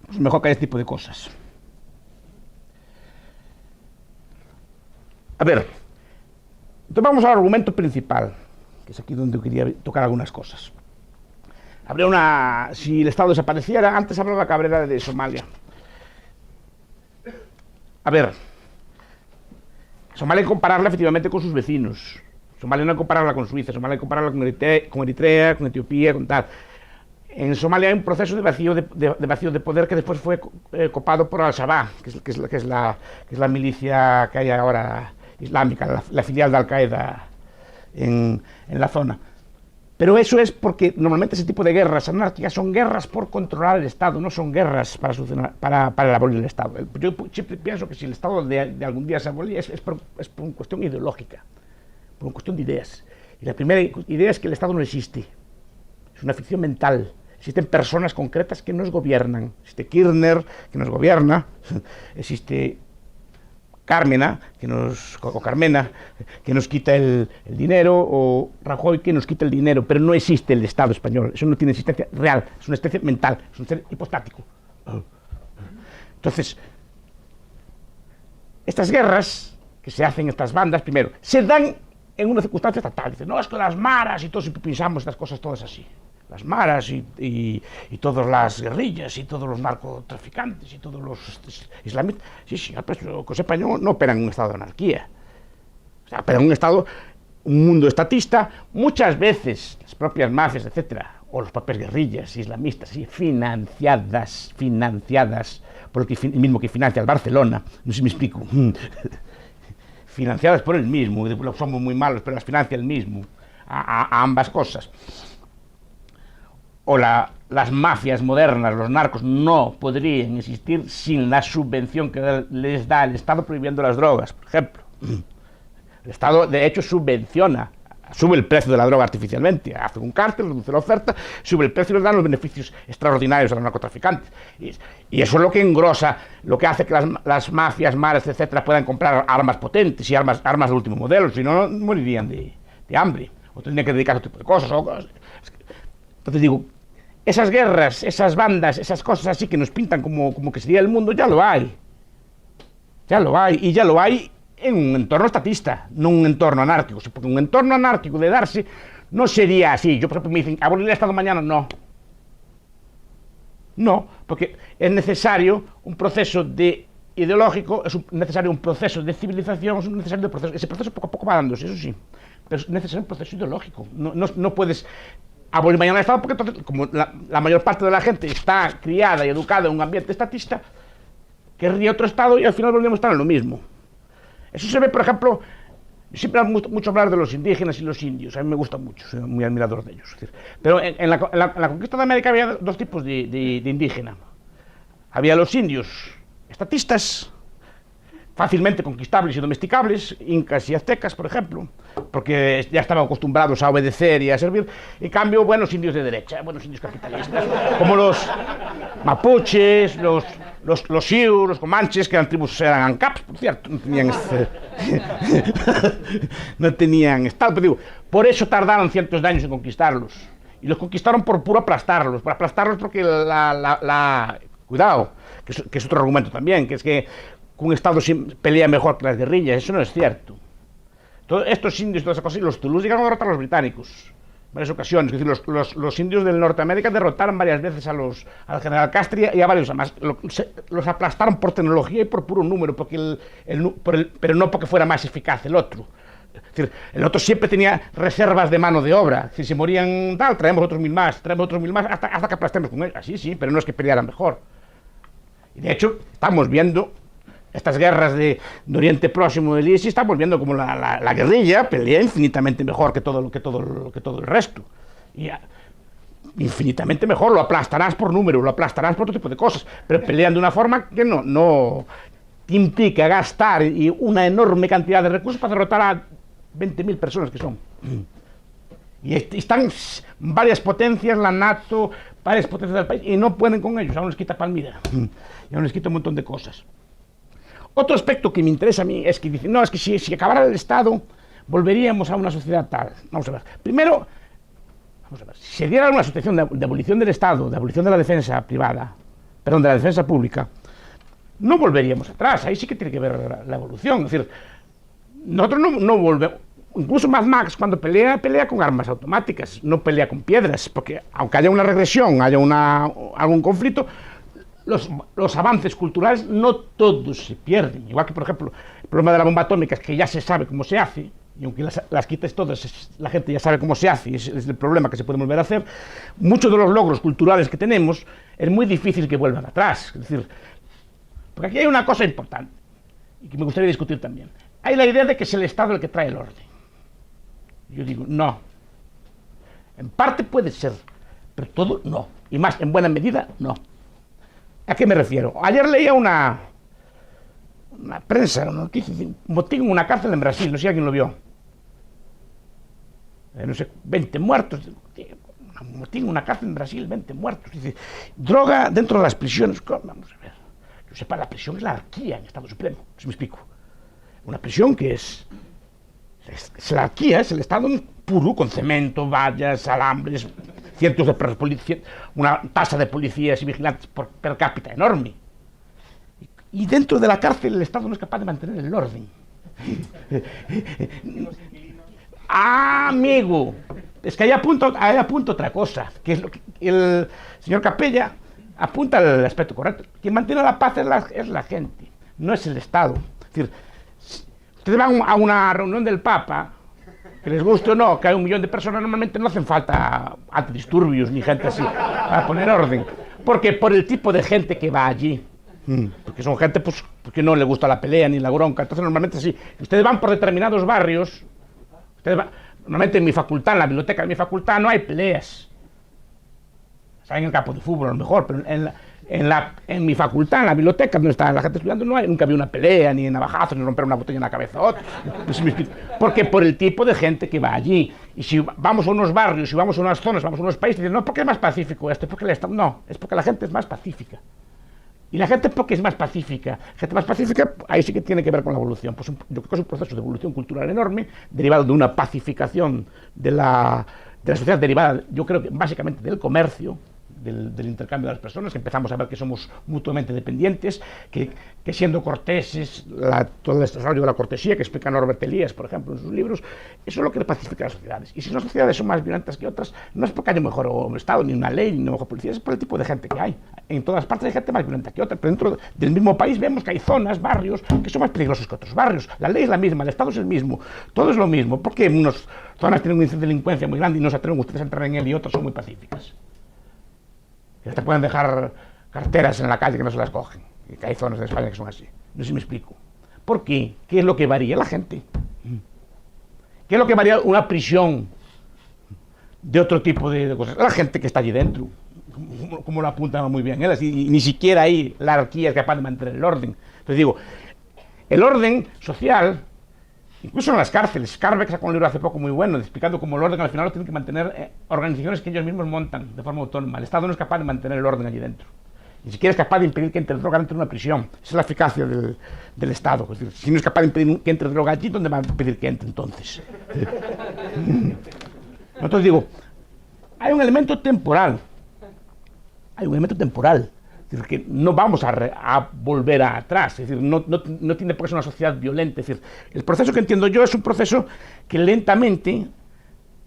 Pues mejor que haya este tipo de cosas. A ver, entonces vamos al argumento principal, que es aquí donde quería tocar algunas cosas. Si el Estado desapareciera, antes hablaba Cabrera de Somalia. A ver, Somalia hay que compararla efectivamente con sus vecinos. Somalia no hay que compararla con Suiza, Somalia hay que compararla con Eritrea, con Etiopía, con tal. En Somalia hay un proceso de vacío de poder que después fue copado por Al-Shabaab, que es la milicia que hay ahora islámica, la filial de Al-Qaeda en la zona. Pero eso es porque normalmente ese tipo de guerras anárquicas son guerras por controlar el Estado, no son guerras para abolir el Estado. Yo siempre pienso que si el Estado de algún día se abolía es por una cuestión ideológica, por una cuestión de ideas. Y la primera idea es que el Estado no existe, es una ficción mental. Existen personas concretas que nos gobiernan. Existe Kirchner, que nos gobierna, existe Carmena, o Carmena, que nos quita el dinero, o Rajoy, que nos quita el dinero, pero no existe el Estado español. Eso no tiene existencia real, es una existencia mental, es un ser hipostático. Entonces, estas guerras que se hacen, estas bandas, primero, se dan en una circunstancia estatal. Dicen, no, es que las maras y todos pensamos estas cosas todas así. Las maras y todas las guerrillas y todos los narcotraficantes y todos los islamistas. Sí, sí, pero que sepa, no operan en un estado de anarquía. O sea, operan en un estado, un mundo estatista, muchas veces las propias mafias, etcétera, o las propias guerrillas islamistas, ¿sí? financiadas por el mismo que financia el Barcelona. No sé si me explico. Financiadas por él mismo, somos muy malos, pero las financia él mismo, a ambas cosas. O las mafias modernas, los narcos, no podrían existir sin la subvención que les da el Estado prohibiendo las drogas, por ejemplo. El Estado, de hecho, subvenciona, sube el precio de la droga artificialmente, hace un cártel, reduce la oferta, sube el precio y les dan los beneficios extraordinarios a los narcotraficantes. Y eso es lo que engrosa, lo que hace que las mafias, maras, etcétera, puedan comprar armas potentes y armas de último modelo, si no, morirían de hambre, o tendrían que dedicarse a otro tipo de cosas. Entonces digo, esas guerras, esas bandas, esas cosas así que nos pintan como que sería el mundo, ya lo hay. Y ya lo hay en un entorno estatista, no un entorno anárquico. Porque un entorno anárquico de darse no sería así. Yo, por ejemplo, me dicen, abolir el Estado mañana, no. No, porque es necesario un proceso ideológico, es necesario un proceso de civilización, es necesario un proceso. Ese proceso poco a poco va dándose, eso sí. Pero es necesario un proceso ideológico. No puedes abolir mañana el Estado, porque entonces, como la mayor parte de la gente está criada y educada en un ambiente estatista, querría otro Estado y al final volvemos a estar en lo mismo. Eso se ve, por ejemplo, siempre me gusta mucho hablar de los indígenas y los indios, a mí me gusta mucho, soy muy admirador de ellos. Pero en la conquista de América había dos tipos de indígena. Había los indios estatistas, fácilmente conquistables y domesticables, incas y aztecas, por ejemplo, porque ya estaban acostumbrados a obedecer y a servir. En cambio, buenos indios de derecha, buenos indios capitalistas, como los mapuches, los sioux, los comanches, que eran tribus, eran ANCAPs, por cierto, no tenían estado, pero digo, por eso tardaron cientos de años en conquistarlos, y los conquistaron por puro aplastarlos, porque cuidado, que es otro argumento también, que es que un Estado pelea mejor que las guerrillas. Eso no es cierto. Todos estos indios, todas esas cosas, los Zulús llegaron a derrotar a los británicos en varias ocasiones. Es decir, los indios de Norteamérica derrotaron varias veces al general Castro y a varios más. Los aplastaron por tecnología y por puro número, pero no porque fuera más eficaz el otro. Es decir, el otro siempre tenía reservas de mano de obra. Si se morían tal, traemos otros mil más, hasta que aplastemos con ellos. Así sí, pero no es que pelearan mejor. Y de hecho, estamos viendo estas guerras de Oriente Próximo del ISIS, estamos viendo como la guerrilla pelea infinitamente mejor que todo el resto. Y infinitamente mejor, lo aplastarás por número, lo aplastarás por otro tipo de cosas, pero pelean de una forma que no te implica gastar una enorme cantidad de recursos para derrotar a 20.000 personas que son. Y están varias potencias, la NATO, varias potencias del país, y no pueden con ellos. Aún les quita Palmira, y aún les quita un montón de cosas. Otro aspecto que me interesa a mí es que dicen, no, es que si acabara el Estado, volveríamos a una sociedad tal. Vamos a ver. Primero, si se diera una situación de abolición del Estado, de abolición de la defensa privada, de la defensa pública, no volveríamos atrás. Ahí sí que tiene que ver la evolución. Es decir, nosotros no volvemos. Incluso Mad Max, cuando pelea con armas automáticas, no pelea con piedras, porque aunque haya una regresión, haya algún conflicto, los avances culturales no todos se pierden. Igual que, por ejemplo, el problema de la bomba atómica es que ya se sabe cómo se hace, y aunque las quites todas, la gente ya sabe cómo se hace, y es el problema que se puede volver a hacer. Muchos de los logros culturales que tenemos es muy difícil que vuelvan atrás. Es decir, porque aquí hay una cosa importante, y que me gustaría discutir también. Hay la idea de que es el Estado el que trae el orden. Yo digo, no. En parte puede ser, pero todo no. Y más, en buena medida, no. ¿A qué me refiero? Ayer leía una prensa, una noticia, un motín en una cárcel en Brasil, no sé si alguien lo vio. No sé, 20 muertos. Un motín en una cárcel en Brasil, 20 muertos. Dice, droga dentro de las prisiones. Vamos a ver. Yo sepa, la prisión es la anarquía en Estado Supremo, si me explico. Una prisión que es la anarquía, es el Estado puro, con cemento, vallas, alambres, cientos de perros policías, una tasa de policías y vigilantes por per cápita enorme. Y dentro de la cárcel el Estado no es capaz de mantener el orden. Amigo, es que ahí apunto otra cosa, que es lo que el señor Capella apunta al aspecto correcto. Quien mantiene la paz es la gente, no es el Estado. Es decir, ustedes van a una reunión del Papa, que les guste o no, que hay 1 millón de personas, normalmente no hacen falta antidisturbios ni gente así para poner orden, porque por el tipo de gente que va allí, porque son gente pues porque no le gusta la pelea ni la bronca, entonces normalmente sí. Ustedes van por determinados barrios, normalmente en mi facultad, en la biblioteca de mi facultad no hay peleas. En el campo de fútbol a lo mejor, pero en mi facultad, en la biblioteca donde está la gente estudiando, nunca había una pelea, ni navajazos, ni romper una botella en la cabeza a otro. Porque por el tipo de gente que va allí. Y si vamos a unos barrios, si vamos a unas zonas, vamos a unos países, dicen, no, porque es más pacífico esto, porque el Estado. No, es porque la gente es más pacífica. Y la gente, porque es más pacífica, ahí sí que tiene que ver con la evolución. Pues yo creo que es un proceso de evolución cultural enorme, derivado de una pacificación de la sociedad, derivada, yo creo que básicamente del comercio, del intercambio de las personas, que empezamos a ver que somos mutuamente dependientes, que siendo corteses, todo el desarrollo de la cortesía que explica Norbert Elias, por ejemplo, en sus libros, eso es lo que pacifica las sociedades. Y si unas sociedades son más violentas que otras, no es porque haya un mejor Estado, ni una ley, ni una mejor policía, es por el tipo de gente que hay. En todas partes hay gente más violenta que otra, pero dentro del mismo país vemos que hay zonas, barrios, que son más peligrosos que otros barrios. La ley es la misma, el Estado es el mismo, todo es lo mismo. ¿Por qué unas zonas tienen un índice de delincuencia muy grande y no se atreven ustedes a entrar en él y otras son muy pacíficas? Que te pueden dejar carteras en la calle que no se las cogen. Y que hay zonas de España que son así. No sé si me explico. ¿Por qué? ¿Qué es lo que varía la gente? ¿Qué es lo que varía una prisión de otro tipo de cosas? La gente que está allí dentro. Como lo apuntaba muy bien él, así, ni siquiera ahí la anarquía es capaz de mantener el orden. Entonces digo, el orden social, incluso en las cárceles, Carbeck sacó un libro hace poco muy bueno explicando cómo el orden al final lo tienen que mantener organizaciones que ellos mismos montan de forma autónoma. El Estado no es capaz de mantener el orden allí dentro, ni siquiera es capaz de impedir que entre droga dentro de una prisión. Esa es la eficacia del Estado. Es decir, si no es capaz de impedir que entre droga allí, ¿dónde va a impedir que entre entonces? Entonces digo, hay un elemento temporal. Hay un elemento temporal. Es decir, que no vamos a volver atrás. Es decir, no tiene por qué ser una sociedad violenta. Es decir, el proceso que entiendo yo es un proceso que lentamente,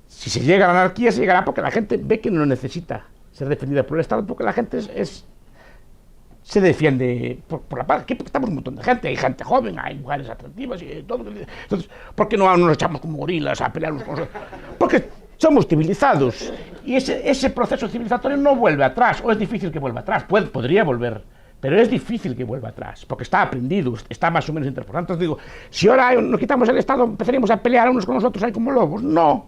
si se llega a la anarquía, se llegará porque la gente ve que no necesita ser defendida por el Estado, porque la gente se defiende por la paz. Aquí estamos un montón de gente, hay gente joven, hay mujeres atractivas y todo. Entonces, ¿por qué no nos echamos como gorilas a pelearnos con nosotros? Porque somos civilizados y ese proceso civilizatorio no vuelve atrás, o es difícil que vuelva atrás, podría volver, pero es difícil que vuelva atrás, porque está aprendido, está más o menos interpretado. Entonces digo, si ahora nos quitamos el Estado, empezaríamos a pelear unos con nosotros ahí como lobos. No,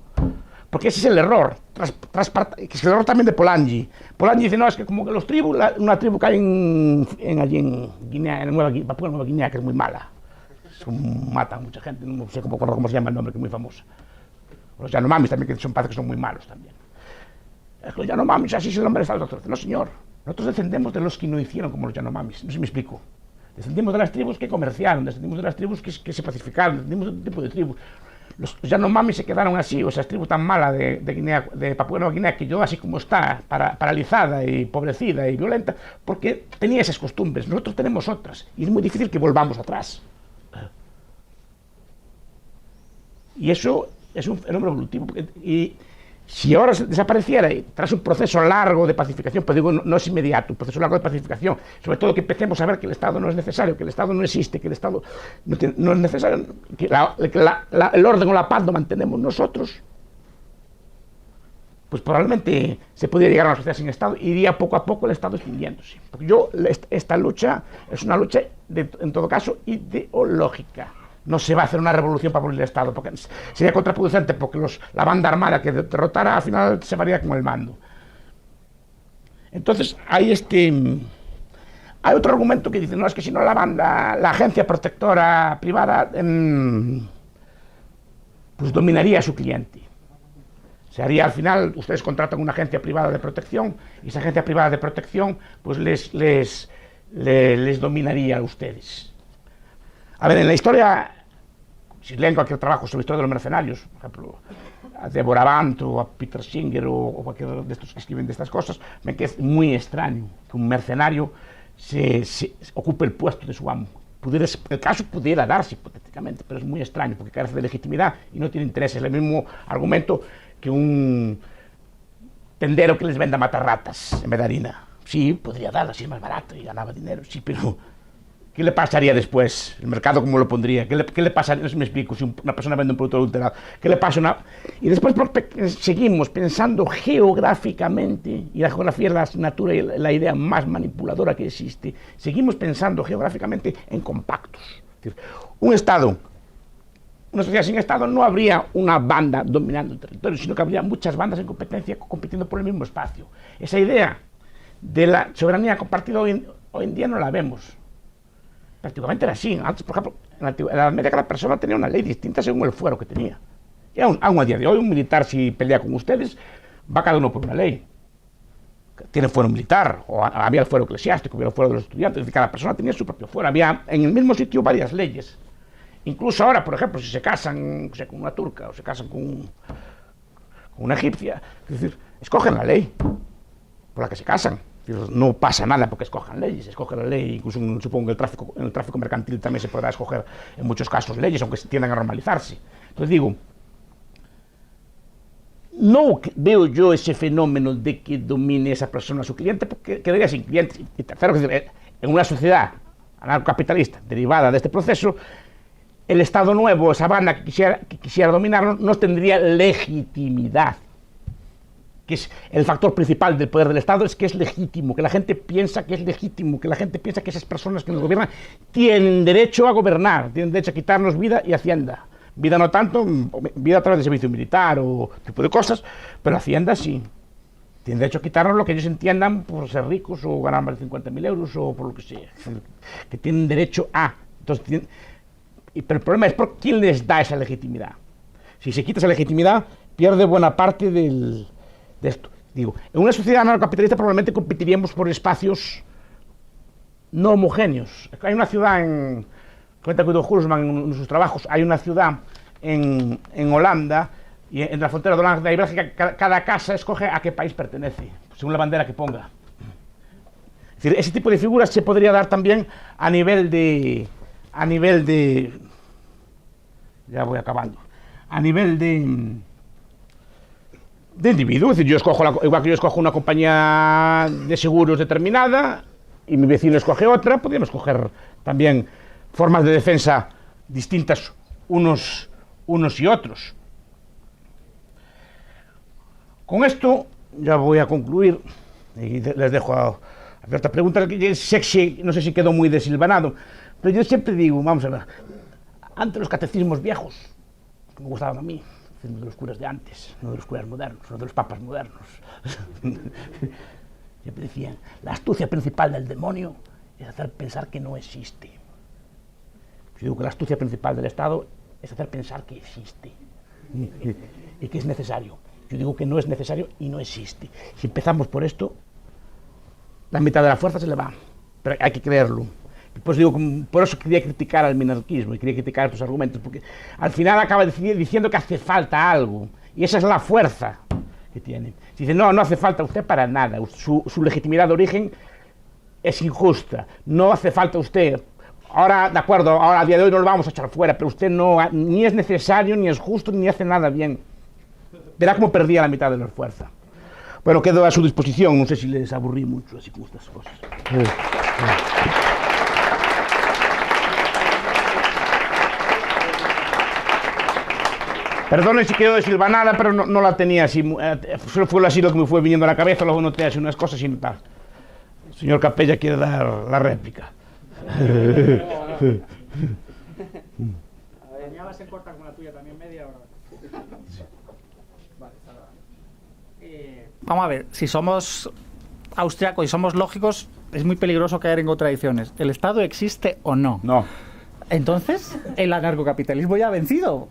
porque ese es el error, que es el error también de Polanyi. Polanyi dice, no, es que como que los tribus, una tribu que hay allí en Guinea, en Papúa Nueva Guinea, que es muy mala, mata a mucha gente, no sé cómo se llama el nombre, que es muy famosa. Los Yanomamis también, que parece que son muy malos también. Los Yanomamis, así es el nombre del Estado. No, señor. Nosotros descendemos de los que no hicieron como los Yanomamis. No sé si me explico. Descendimos de las tribus que comerciaron, descendimos de las tribus que se pacificaron, descendimos de otro tipo de tribus. Los Yanomamis se quedaron así, o esas tribus tan malas de Papúa Nueva Guinea, que yo así como está, paralizada y pobrecida y violenta, porque tenía esas costumbres. Nosotros tenemos otras, y es muy difícil que volvamos atrás. Y eso es un fenómeno evolutivo. Y si ahora desapareciera tras un proceso largo de pacificación, pero digo, no es inmediato, un proceso largo de pacificación, sobre todo que empecemos a ver que el Estado no es necesario, que el Estado no existe, que el Estado no es necesario, que el orden o la paz lo mantenemos nosotros, pues probablemente se podría llegar a una sociedad sin Estado, iría poco a poco el Estado extinguiéndose. Porque esta lucha es una lucha, en todo caso, ideológica. no se va a hacer una revolución para abolir el Estado, porque sería contraproducente, porque la banda armada que derrotara al final se varía con el mando. Entonces hay otro argumento que dice, no, es que si no la agencia protectora privada pues dominaría a su cliente. Se haría, al final, ustedes contratan una agencia privada de protección y esa agencia privada de protección pues les dominaría a ustedes. A ver, en la historia, si leen cualquier trabajo sobre la historia de los mercenarios, por ejemplo, a Deborah Bant o a Peter Singer o cualquier de estos que escriben de estas cosas, ven que es muy extraño que un mercenario se ocupe el puesto de su amo. El caso pudiera darse hipotéticamente, pero es muy extraño porque carece de legitimidad y no tiene interés. Es el mismo argumento que un tendero que les venda matarratas en vez de harina. Sí, podría darla, si es más barato y ganaba dinero, sí, pero ¿qué le pasaría después? ¿El mercado cómo lo pondría? ¿Qué le pasaría? No sé si me explico, si una persona vende un producto adulterado, ¿qué le pasa Y después seguimos pensando geográficamente, y la geografía es la asignatura y la idea más manipuladora que existe, seguimos pensando geográficamente en compactos. Es decir, un Estado, una sociedad sin Estado, no habría una banda dominando el territorio, sino que habría muchas bandas en competencia compitiendo por el mismo espacio. Esa idea de la soberanía compartida hoy en día no la vemos. Prácticamente era así. Antes, por ejemplo, en la Edad Media cada persona tenía una ley distinta según el fuero que tenía. Y aún a día de hoy, un militar, si pelea con ustedes, va cada uno por una ley. Tiene fuero militar, o había el fuero eclesiástico, había el fuero de los estudiantes, es decir, cada persona tenía su propio fuero. Había en el mismo sitio varias leyes. Incluso ahora, por ejemplo, si se casan, o sea, con una turca o se casan con una egipcia, es decir, escogen la ley por la que se casan. No pasa nada porque escojan leyes, escogen la ley, incluso supongo que en el tráfico mercantil también se podrá escoger en muchos casos leyes, aunque tiendan a normalizarse. Entonces digo, no veo yo ese fenómeno de que domine esa persona a su cliente, porque quedaría sin cliente. Y tercero, en una sociedad anarcocapitalista derivada de este proceso, el Estado nuevo, esa banda que quisiera dominarlo, no tendría legitimidad. Que es el factor principal del poder del Estado, es que es legítimo, que la gente piensa que es legítimo, que la gente piensa que esas personas que nos gobiernan tienen derecho a gobernar, tienen derecho a quitarnos vida y hacienda. Vida no tanto, vida a través de servicio militar o tipo de cosas, pero hacienda sí. Tienen derecho a quitarnos lo que ellos entiendan por ser ricos o ganar más de 50.000 euros o por lo que sea. Que tienen derecho a. Entonces, pero el problema es por quién les da esa legitimidad. Si se quita esa legitimidad, pierde buena parte de esto. Digo, en una sociedad anarcocapitalista probablemente competiríamos por espacios no homogéneos. Hay una ciudad cuenta Guido Hulsmann en sus trabajos, hay una ciudad en Holanda, y en la frontera de Holanda y Bélgica, cada casa escoge a qué país pertenece, según la bandera que ponga. Es decir, ese tipo de figuras se podría dar también a nivel de ya voy acabando, a nivel de individuo. Es decir, igual que yo escojo una compañía de seguros determinada y mi vecino escoge otra, podríamos escoger también formas de defensa distintas unos y otros. Con esto ya voy a concluir y les dejo abierta pregunta. Sexy, no sé si quedó muy desilvanado, pero yo siempre digo, vamos a ver, ante los catecismos viejos, que me gustaban a mí, de los curas de antes, no de los curas modernos, no de los papas modernos. Siempre decían, la astucia principal del demonio es hacer pensar que no existe. Yo digo que la astucia principal del Estado es hacer pensar que existe y que es necesario. Yo digo que no es necesario y no existe. Si empezamos por esto, la mitad de la fuerza se le va, pero hay que creerlo. Pues digo, por eso quería criticar al minarquismo y quería criticar estos argumentos, porque al final acaba diciendo que hace falta algo, y esa es la fuerza que tiene. Si dice, no hace falta usted para nada, su legitimidad de origen es injusta, no hace falta usted, ahora, de acuerdo, ahora a día de hoy no lo vamos a echar fuera, pero usted ni es necesario, ni es justo, ni hace nada bien. Verá cómo perdía la mitad de la fuerza. Bueno, quedo a su disposición, no sé si les aburrí mucho así con estas cosas. Perdonen si quedó desilvanada, pero no la tenía así. Solo fue así lo que me fue viniendo a la cabeza, luego noté así unas cosas y tal. El señor Capella quiere dar la réplica. arañada se corta como la tuya también, media hora. Vale, está grabando. Vamos a ver, si somos austriacos y somos lógicos, es muy peligroso caer en contradicciones. ¿El Estado existe o no? No. Entonces, el anarcocapitalismo ya ha vencido.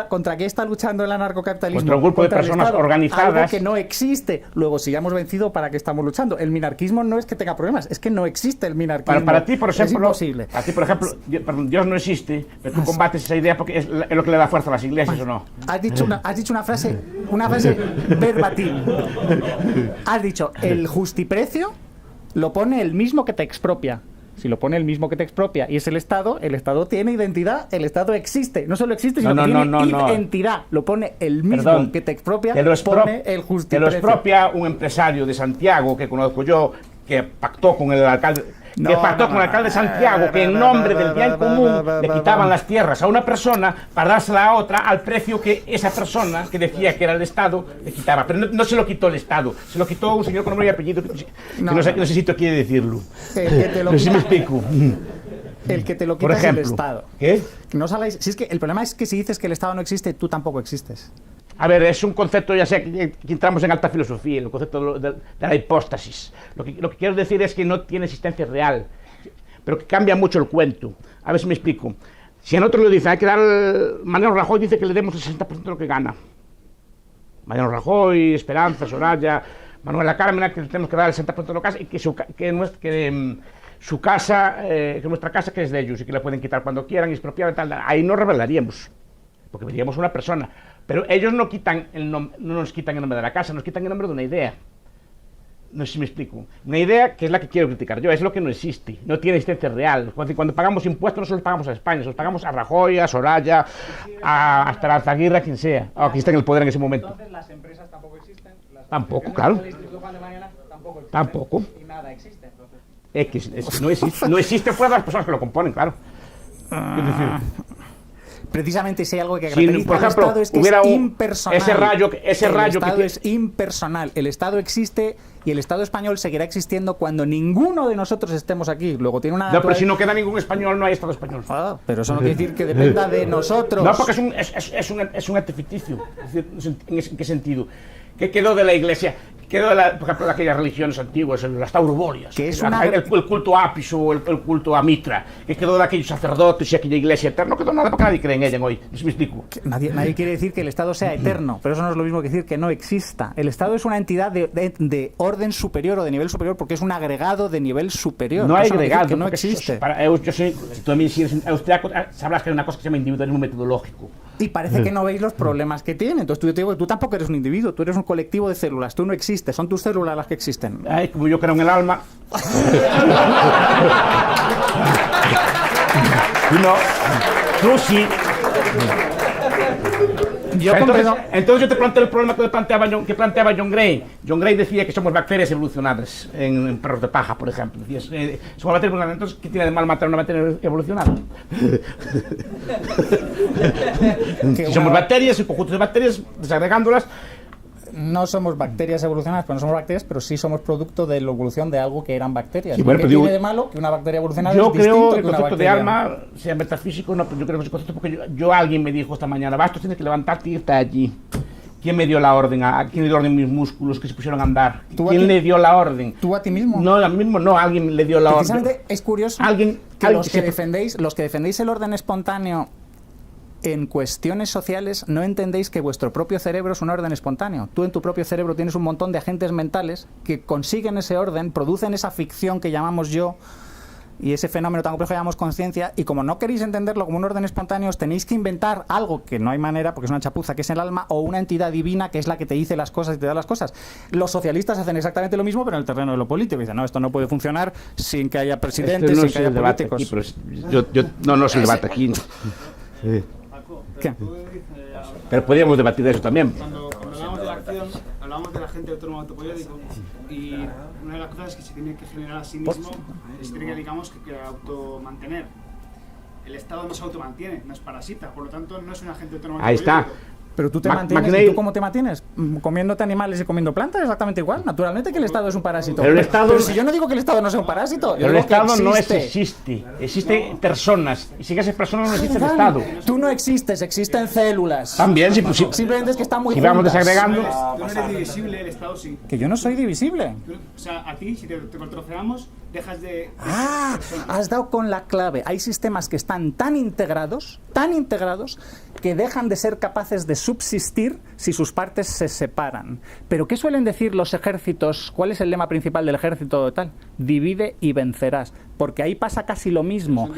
¿Contra qué está luchando el anarcocapitalismo? Contra un grupo de Contra el personas Estado. organizadas. Algo que no existe. Luego, si ya hemos vencido, ¿para qué estamos luchando? El minarquismo no es que tenga problemas, es que no existe el minarquismo. Para ti, por ejemplo, es imposible. Para ti, por ejemplo, Dios no existe, pero tú combates esa idea porque es lo que le da fuerza a las iglesias, ¿o no? Has dicho una frase verbatim. Has dicho, el justiprecio lo pone el mismo que te expropia. Si lo pone el mismo que te expropia y es el Estado tiene identidad, el Estado existe. No solo existe, sino que tiene entidad. Lo pone el mismo que te expropia, pone el justiprecio. Te lo expropia un empresario de Santiago que conozco yo, que pactó con el alcalde... con el alcalde de Santiago, que en nombre del bien común le quitaban las tierras a una persona para dársela a otra al precio que esa persona, que decía que era el Estado, le quitaba. Pero no se lo quitó el Estado, se lo quitó un señor con nombre y apellido, que no sé si esto quiere decirlo. No sé si me explico. El que te lo quita es el Estado. ¿Qué? No salgáis, si es que el problema es que si dices que el Estado no existe, tú tampoco existes. A ver, es un concepto, ya sé que entramos en alta filosofía, el concepto de la hipóstasis. Lo que quiero decir es que no tiene existencia real, pero que cambia mucho el cuento. A ver si me explico. Si a nosotros le dicen, hay que dar... Mariano Rajoy dice que le demos el 60% de lo que gana. Mariano Rajoy, Esperanza, Soraya, Manuela Carmena, que le tenemos que dar el 60% de lo que gana y que su casa, que nuestra casa, que es de ellos y que la pueden quitar cuando quieran y expropiar y tal. Ahí nos rebelaríamos, porque veríamos una persona. Pero ellos no nos quitan el nombre de la casa, nos quitan el nombre de una idea. No sé si me explico. Una idea que es la que quiero criticar yo, es lo que no existe, no tiene existencia real. Cuando pagamos impuestos no se los pagamos a España, se los pagamos a Rajoy, a Soraya, a Esperanza Aguirre, a quien sea, a quien esté en el poder en ese momento. Entonces las empresas tampoco existen. Tampoco, claro. Tampoco. Y nada existe, entonces. No existe fuera de las personas que lo componen, claro. Es decir, precisamente si hay algo que caracteriza por ejemplo, al Estado es que hubiera es impersonal. El Estado es impersonal. El Estado existe y el Estado español seguirá existiendo cuando ninguno de nosotros estemos aquí. Luego tiene una... No, pero si no queda ningún español, no hay Estado español. Pero eso no quiere decir que dependa de nosotros. No, porque es un ente ficticio. Es decir, ¿en qué sentido? ¿Qué quedó de la Iglesia? Quedó, por ejemplo, de aquellas religiones antiguas, las taurobolias, el culto a Apiso, el culto a Mitra, que quedó de aquellos sacerdotes y aquella iglesia eterna. No quedó nada porque nadie cree en ella hoy. ¿Me explico? Nadie quiere decir que el Estado sea eterno, pero eso no es lo mismo que decir que no exista. El Estado es una entidad de orden superior o de nivel superior porque es un agregado de nivel superior. No hay agregado, que no existe. Yo sé, tú también si eres austriaco, sabrás que hay una cosa que se llama individualismo metodológico. Y parece que no veis los problemas que tiene. Entonces yo te digo que tú tampoco eres un individuo, tú eres un colectivo de células, tú no existes, son tus células las que existen. Ay, como yo creo en el alma. Tú sí. Entonces yo te planteo el problema que planteaba John Gray. John Gray decía que somos bacterias evolucionadas en perros de paja, por ejemplo. Decía, somos bacterias evolucionadas. Entonces, ¿qué tiene de mal matar a una bacteria evolucionada? Si somos bacterias, un conjunto de bacterias, desagregándolas. No somos bacterias evolucionadas, pero no somos bacterias, pero sí somos producto de la evolución de algo que eran bacterias. Sí, bueno, ¿Qué tiene de malo que una bacteria evolucionada yo es distinto creo que el una concepto de bacteria? alma sea metafísico, no, pero yo creo que ese concepto porque alguien me dijo esta mañana, Bastos, tienes que levantarte y irte allí. ¿Quién me dio la orden? ¿Quién le dio la orden a mis músculos que se pusieron a andar? ¿Quién le dio la orden? ¿Tú a ti mismo? No, a mí mismo no, alguien le dio la orden. Precisamente es curioso que los que defendéis el orden espontáneo en cuestiones sociales no entendéis que vuestro propio cerebro es un orden espontáneo. Tú en tu propio cerebro tienes un montón de agentes mentales que consiguen ese orden, producen esa ficción que llamamos yo y ese fenómeno tan complejo que llamamos conciencia, y como no queréis entenderlo como un orden espontáneo, os tenéis que inventar algo que no hay manera, porque es una chapuza, que es el alma, o una entidad divina que es la que te dice las cosas y te da las cosas. Los socialistas hacen exactamente lo mismo, pero en el terreno de lo político. Dicen, no, esto no puede funcionar sin que haya presidentes, sin que haya políticos. Aquí, no es el debate aquí. Sí. ¿Qué? Pero podríamos debatir de eso también. Cuando hablamos de la acción, hablamos de la gente autónoma autopoyético, y una de las cosas que se tiene que generar a sí mismo es tiene que, digamos, que automantener. El Estado no se automantiene, no es parasita, por lo tanto no es un agente autónomo autopoyético. Ahí está. Pero tú te mantienes, ¿y tú cómo te mantienes? ¿Comiéndote animales y comiendo plantas? Exactamente igual. Naturalmente que el Estado es un parásito. Pero si yo no digo que el Estado no sea un parásito, pero el Estado no existe. Existen personas. Y sin esas personas no existe el Estado. Tú no existes, existen células. También, sí, simplemente es que están muy juntas. Si vamos desagregando... Tú no eres divisible, el Estado sí. Que yo no soy divisible. O sea, a ti, si te troceamos, dejas de... Has dado con la clave. Hay sistemas que están tan integrados, que dejan de ser capaces de subsistir si sus partes se separan. ¿Pero qué suelen decir los ejércitos? ¿Cuál es el lema principal del ejército tal? Divide y vencerás. Porque ahí pasa casi lo mismo.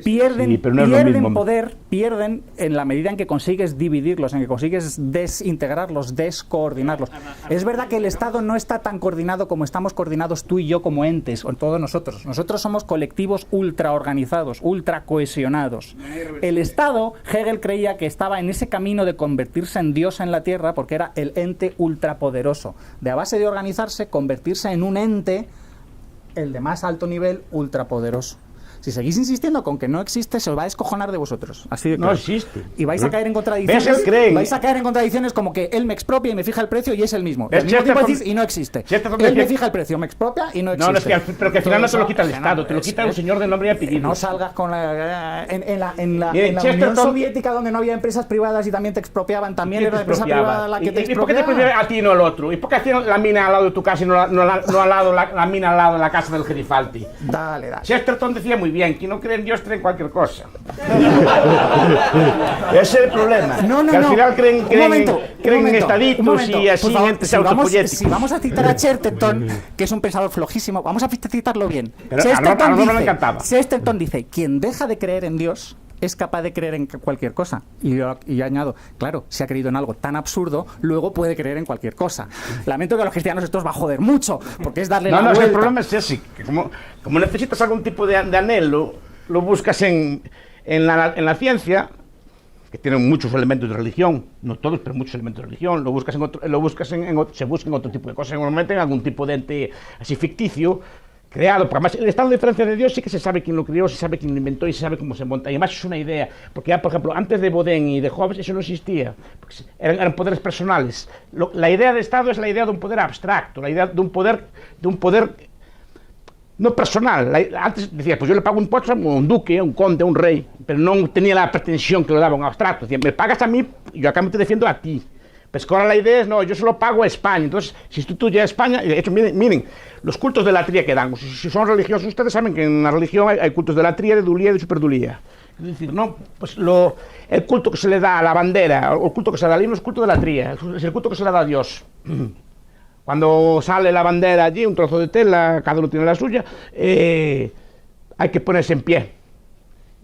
Pierden poder, pierden en la medida en que consigues dividirlos, en que consigues desintegrarlos, descoordinarlos. Es verdad que el Estado no está tan coordinado como estamos coordinados tú y yo como entes, o todos nosotros. Nosotros somos colectivos ultra organizados, ultra cohesionados. El Estado, Hegel creía que estaba en ese camino de convertirse en Dios en la Tierra porque era el ente ultrapoderoso. De a base de organizarse, convertirse en un ente, el de más alto nivel, ultrapoderoso. Si seguís insistiendo con que no existe, se os va a descojonar de vosotros. Así de claro. No existe. Y vais a caer en contradicciones. Vais a caer en contradicciones como que él me expropia y me fija el precio y es el mismo. El mismo tipo decís y no existe. Él me fija el precio, me expropia y no existe. No, es que, pero que al final no te lo quita el Estado, te lo quita un señor de nombre y apellido. No salgas con en la Unión Soviética, donde no había empresas privadas y también te expropiaban, también era la empresa privada la que te expropiaba. ¿Y por qué te expropiaba a ti y no al otro? ¿Y por qué hacían la mina al lado de tu casa y no al lado la mina al lado de la casa del Gerifalti? Dale. Chesterton decía muy bien, quien no cree en Dios cree en cualquier cosa. Ese es el problema. Que al final creen en estaditos y así gente se autopoyética. Si vamos a citar a Chesterton, que es un pensador flojísimo, vamos a citarlo bien. Pero Chesterton dice, quien deja de creer en Dios es capaz de creer en cualquier cosa. Y yo añado, claro, si ha creído en algo tan absurdo, luego puede creer en cualquier cosa. Lamento que a los cristianos esto os va a joder mucho, porque es darle la vuelta. El problema es ese, que como necesitas algún tipo de anhelo, lo buscas en la ciencia, que tiene muchos elementos de religión, no todos, pero muchos elementos de religión, se busca en otro tipo de cosas, normalmente en algún tipo de ente así ficticio, creado, porque además el estado de diferencia de Dios sí que se sabe quién lo creó, se sabe quién lo inventó y se sabe cómo se monta, y además es una idea, porque ya por ejemplo antes de Baudin y de Hobbes eso no existía, eran poderes personales. La idea de Estado es la idea de un poder abstracto, la idea de un poder no personal. Antes decía, pues yo le pago un impuesto a un duque, a un conde, a un rey, pero no tenía la pretensión que lo daba un abstracto, decía, me pagas a mí y yo acá me te defiendo a ti. Pues que ahora la idea es, no, yo solo pago a España. Entonces, si tú ya a España, de hecho, miren, los cultos de latría que dan, si son religiosos, ustedes saben que en la religión hay cultos de latría, de dulía y de superdulía. Es decir, no, pues el culto que se le da a la bandera, o el culto que se le da al himno es el culto de latría, es el culto que se le da a Dios. Cuando sale la bandera allí, un trozo de tela, cada uno tiene la suya, hay que ponerse en pie.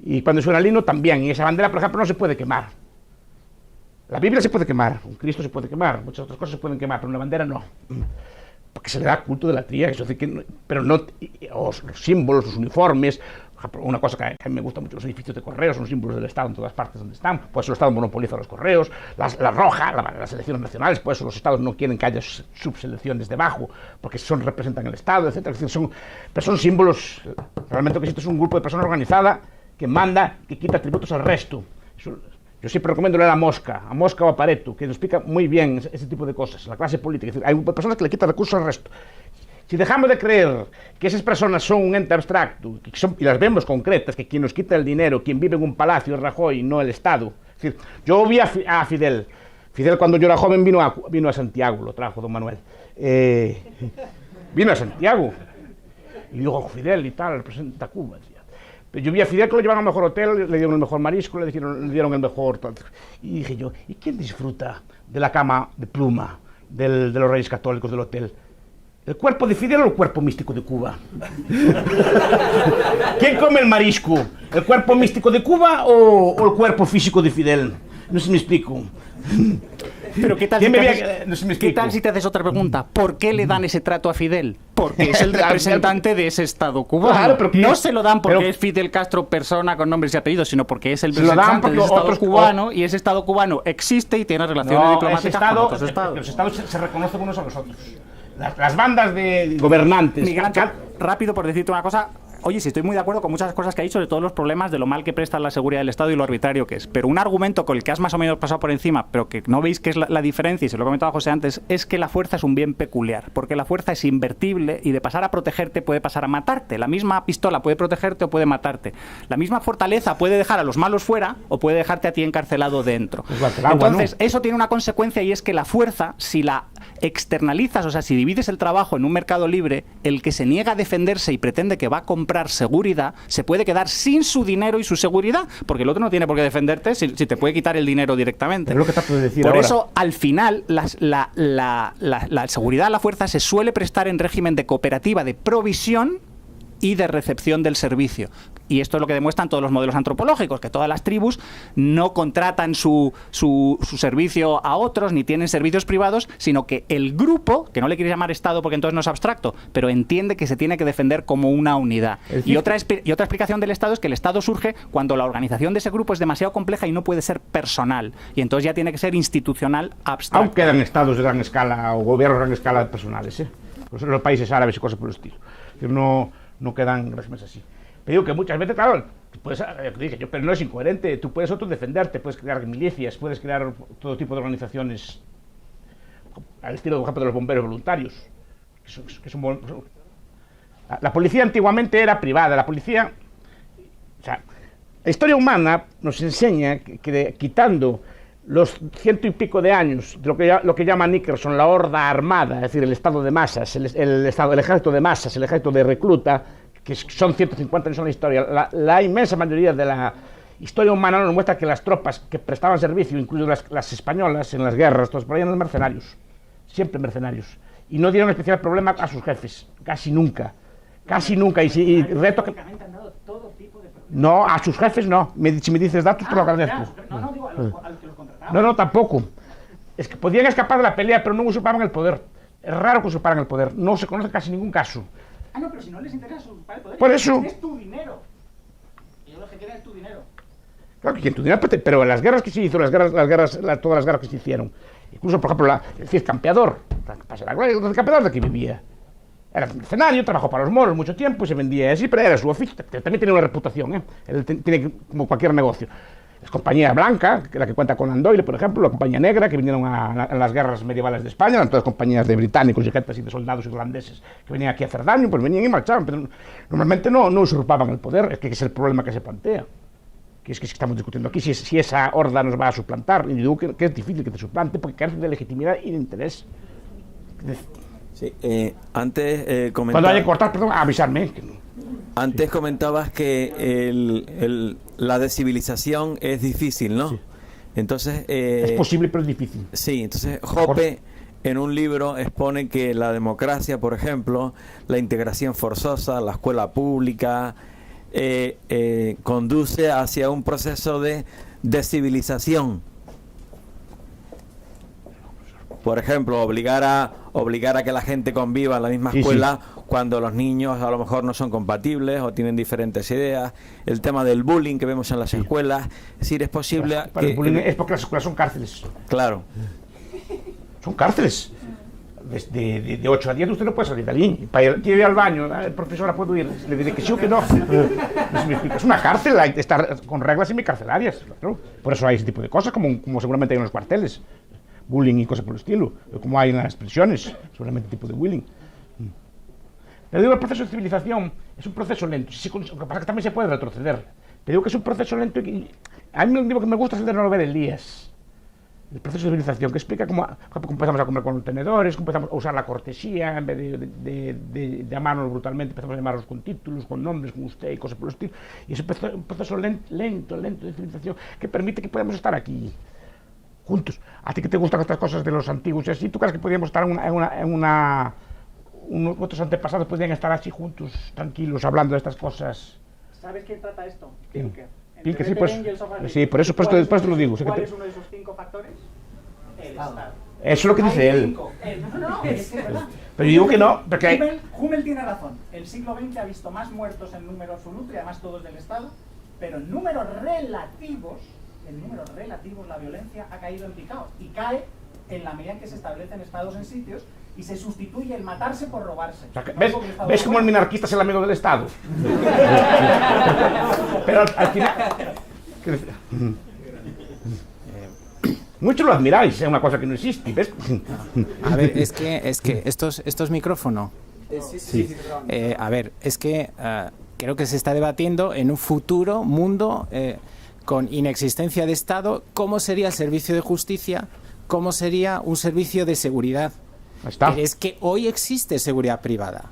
Y cuando suena el himno también, y esa bandera, por ejemplo, no se puede quemar. La Biblia se puede quemar, un Cristo se puede quemar, muchas otras cosas se pueden quemar, pero una bandera no. Porque se le da culto de latría, eso decir que pero no, los símbolos, los uniformes, una cosa que a mí me gusta mucho, los edificios de correos son símbolos del Estado en todas partes donde están, por eso el Estado monopoliza los correos, la roja, las elecciones nacionales, por eso los Estados no quieren que haya subselecciones debajo, porque representan el Estado, etc. Pero son símbolos, realmente lo que existe es un grupo de personas organizada que manda, que quita tributos al resto. Yo siempre recomiendo leer a Mosca o a Pareto, que nos explica muy bien ese tipo de cosas, la clase política. Es decir, hay personas que le quitan recursos al resto. Si dejamos de creer que esas personas son un ente abstracto, y las vemos concretas, que quien nos quita el dinero, quien vive en un palacio es Rajoy, no el Estado. Es decir, yo vi a Fidel. Fidel cuando yo era joven vino a Santiago, lo trajo don Manuel. Vino a Santiago. Y digo, Fidel y tal, representa Cuba. Yo vi a Fidel que lo llevaron al mejor hotel, le dieron el mejor marisco, le dieron el mejor... Y dije yo, ¿y quién disfruta de la cama de pluma de los Reyes Católicos del hotel? ¿El cuerpo de Fidel o el cuerpo místico de Cuba? ¿Quién come el marisco? ¿El cuerpo místico de Cuba o el cuerpo físico de Fidel? No sé si me explico. Pero ¿qué tal si te haces otra pregunta? ¿Por qué le dan ese trato a Fidel? Porque es el representante de ese Estado cubano. Claro, pero no se lo dan porque es Fidel Castro persona con nombres y apellidos, sino porque es el representante del Estado cubano y ese Estado cubano existe y tiene relaciones diplomáticas con otros estados. Los estados se reconocen unos a los otros. Las bandas de gobernantes... Rápido, por decirte una cosa, Oye, sí, estoy muy de acuerdo con muchas cosas que ha dicho, de todos los problemas de lo mal que presta la seguridad del Estado y lo arbitrario que es. Pero un argumento con el que has más o menos pasado por encima, pero que no veis que es la diferencia, y se lo comentaba José antes, es que la fuerza es un bien peculiar, porque la fuerza es invertible y de pasar a protegerte puede pasar a matarte. La misma pistola puede protegerte o puede matarte. La misma fortaleza puede dejar a los malos fuera o puede dejarte a ti encarcelado dentro. Entonces, eso tiene una consecuencia, y es que la fuerza, si la externalizas, o sea, si divides el trabajo en un mercado libre, el que se niega a defenderse y pretende que va a comprar seguridad, se puede quedar sin su dinero y su seguridad, porque el otro no tiene por qué defenderte si te puede quitar el dinero directamente. Es lo que trato de decir por ahora. eso, al final, la seguridad, la fuerza, se suele prestar en régimen de cooperativa, de provisión y de recepción del servicio. Y esto es lo que demuestran todos los modelos antropológicos, que todas las tribus no contratan su servicio a otros, ni tienen servicios privados, sino que el grupo, que no le quiere llamar Estado porque entonces no es abstracto, pero entiende que se tiene que defender como una unidad. Y otra explicación del Estado es que el Estado surge cuando la organización de ese grupo es demasiado compleja y no puede ser personal. Y entonces ya tiene que ser institucional, abstracto. Aún quedan estados de gran escala o gobiernos de gran escala personales, pues en los países árabes y cosas por el estilo. No quedan regímenes así. Pero digo que muchas veces, claro, pero no es incoherente. Tú puedes autodefenderte, puedes crear milicias, puedes crear todo tipo de organizaciones al estilo, por ejemplo, de los bomberos voluntarios. La policía antiguamente era privada. La policía... O sea, la historia humana nos enseña que quitando los 100 y pico de años de lo que llama Nickerson la horda armada, es decir, el estado de masas, el ejército de masas, el ejército de recluta, que son 150 años en la historia, la inmensa mayoría de la historia humana nos muestra que las tropas que prestaban servicio, incluso las españolas en las guerras, todos por ahí eran mercenarios, siempre mercenarios, y no dieron especial problema a sus jefes, casi nunca, y reto que... No, a sus jefes no. Si me dices datos, te lo agradezco. No, digo a los que los contrataban. No, tampoco. Es que podían escapar de la pelea, pero no usurpaban el poder. Es raro que usurparan el poder. No se conoce casi ningún caso. No, pero si no les interesa usurpar el poder, por eso es tu dinero. Ellos lo que quieren es tu dinero. Claro que tu dinero, pero en las guerras que se hizo, todas las guerras que se hicieron, incluso, por ejemplo, el Cid Campeador, el campeador de aquí vivía. Era mercenario, trabajó para los moros mucho tiempo y se vendía así, pero era su oficio. También tiene una reputación, Él tiene como cualquier negocio. Es compañía blanca, la que cuenta con Andoyle, por ejemplo, la compañía negra, que vinieron a las guerras medievales de España, eran todas compañías de británicos y gente así, de soldados irlandeses que venían aquí a hacer daño, pues venían y marchaban, pero normalmente no usurpaban el poder. Es que es el problema que se plantea. Que estamos discutiendo aquí, si esa horda nos va a suplantar. Y digo que es difícil que te suplante porque carece de legitimidad y de interés. Sí, antes comentaba... Cuando haya que cortar, perdón, avisarme. Antes comentabas que la descivilización es difícil, ¿no? Sí. Entonces... es posible, pero es difícil. Sí, entonces Hoppe en un libro expone que la democracia, por ejemplo, la integración forzosa, la escuela pública, conduce hacia un proceso de descivilización. Por ejemplo, obligar a que la gente conviva en la misma escuela cuando los niños a lo mejor no son compatibles o tienen diferentes ideas. El tema del bullying que vemos en las escuelas. Es decir, es posible que... El bullying es porque las escuelas son cárceles. Claro. Son cárceles. De 8 a 10 usted no puede salir de allí. Quiero ir al baño, profesora, ¿puedo ir? Le diré que sí o que no. Es una cárcel, está con reglas semicarcelarias. Claro. Por eso hay ese tipo de cosas, como seguramente hay en los cuarteles. Bullying y cosas por el estilo, como hay en las prisiones, seguramente tipo de bullying. Pero digo, el proceso de civilización es un proceso lento, lo que pasa es que también se puede retroceder, pero digo que es un proceso lento y a mí el libro que me gusta es el de Norbert Elias, el proceso de civilización, que explica cómo empezamos a comer con tenedores, cómo empezamos a usar la cortesía, en vez de llamarnos brutalmente, empezamos a llamarnos con títulos, con nombres, con usted y cosas por el estilo, y es un proceso lento de civilización que permite que podamos estar aquí juntos. A ti que te gustan estas cosas de los antiguos y así, ¿tú crees que podríamos estar otros antepasados podrían estar así juntos, tranquilos, hablando de estas cosas? ¿Sabes quién trata esto? Pinker, sí, por eso lo digo. ¿Cuál es uno de esos 5 factores? El Estado. Eso es lo que dice él. No, es verdad. Pero yo digo que no, porque... Hummel tiene razón. El siglo XX ha visto más muertos en número absoluto y además todos del Estado, pero en números relativos la violencia ha caído en picado y cae en la medida en que se establecen estados en sitios y se sustituye el matarse por robarse. O sea, ¿ves cómo el minarquista es el amigo del Estado? Pero al final... Muchos lo admiráis, es una cosa que no existe, ¿ves? A ver, es que estos micrófonos... Sí. A ver, es que creo que se está debatiendo en un futuro mundo con inexistencia de Estado, cómo sería el servicio de justicia, cómo sería un servicio de seguridad. Pero es que hoy existe seguridad privada.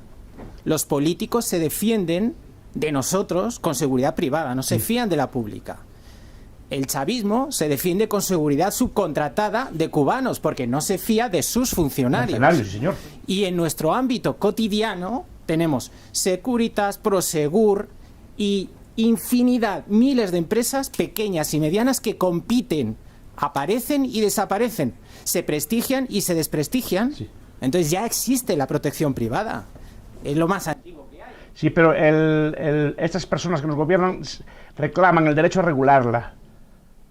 Los políticos se defienden de nosotros con seguridad privada, no se fían de la pública. El chavismo se defiende con seguridad subcontratada de cubanos, porque no se fía de sus funcionarios. Sí, señor. Y en nuestro ámbito cotidiano tenemos Securitas, Prosegur y infinidad, miles de empresas pequeñas y medianas que compiten, aparecen y desaparecen, se prestigian y se desprestigian. Sí. Entonces ya existe la protección privada. Es lo más antiguo que hay. Sí, pero estas personas que nos gobiernan reclaman el derecho a regularla,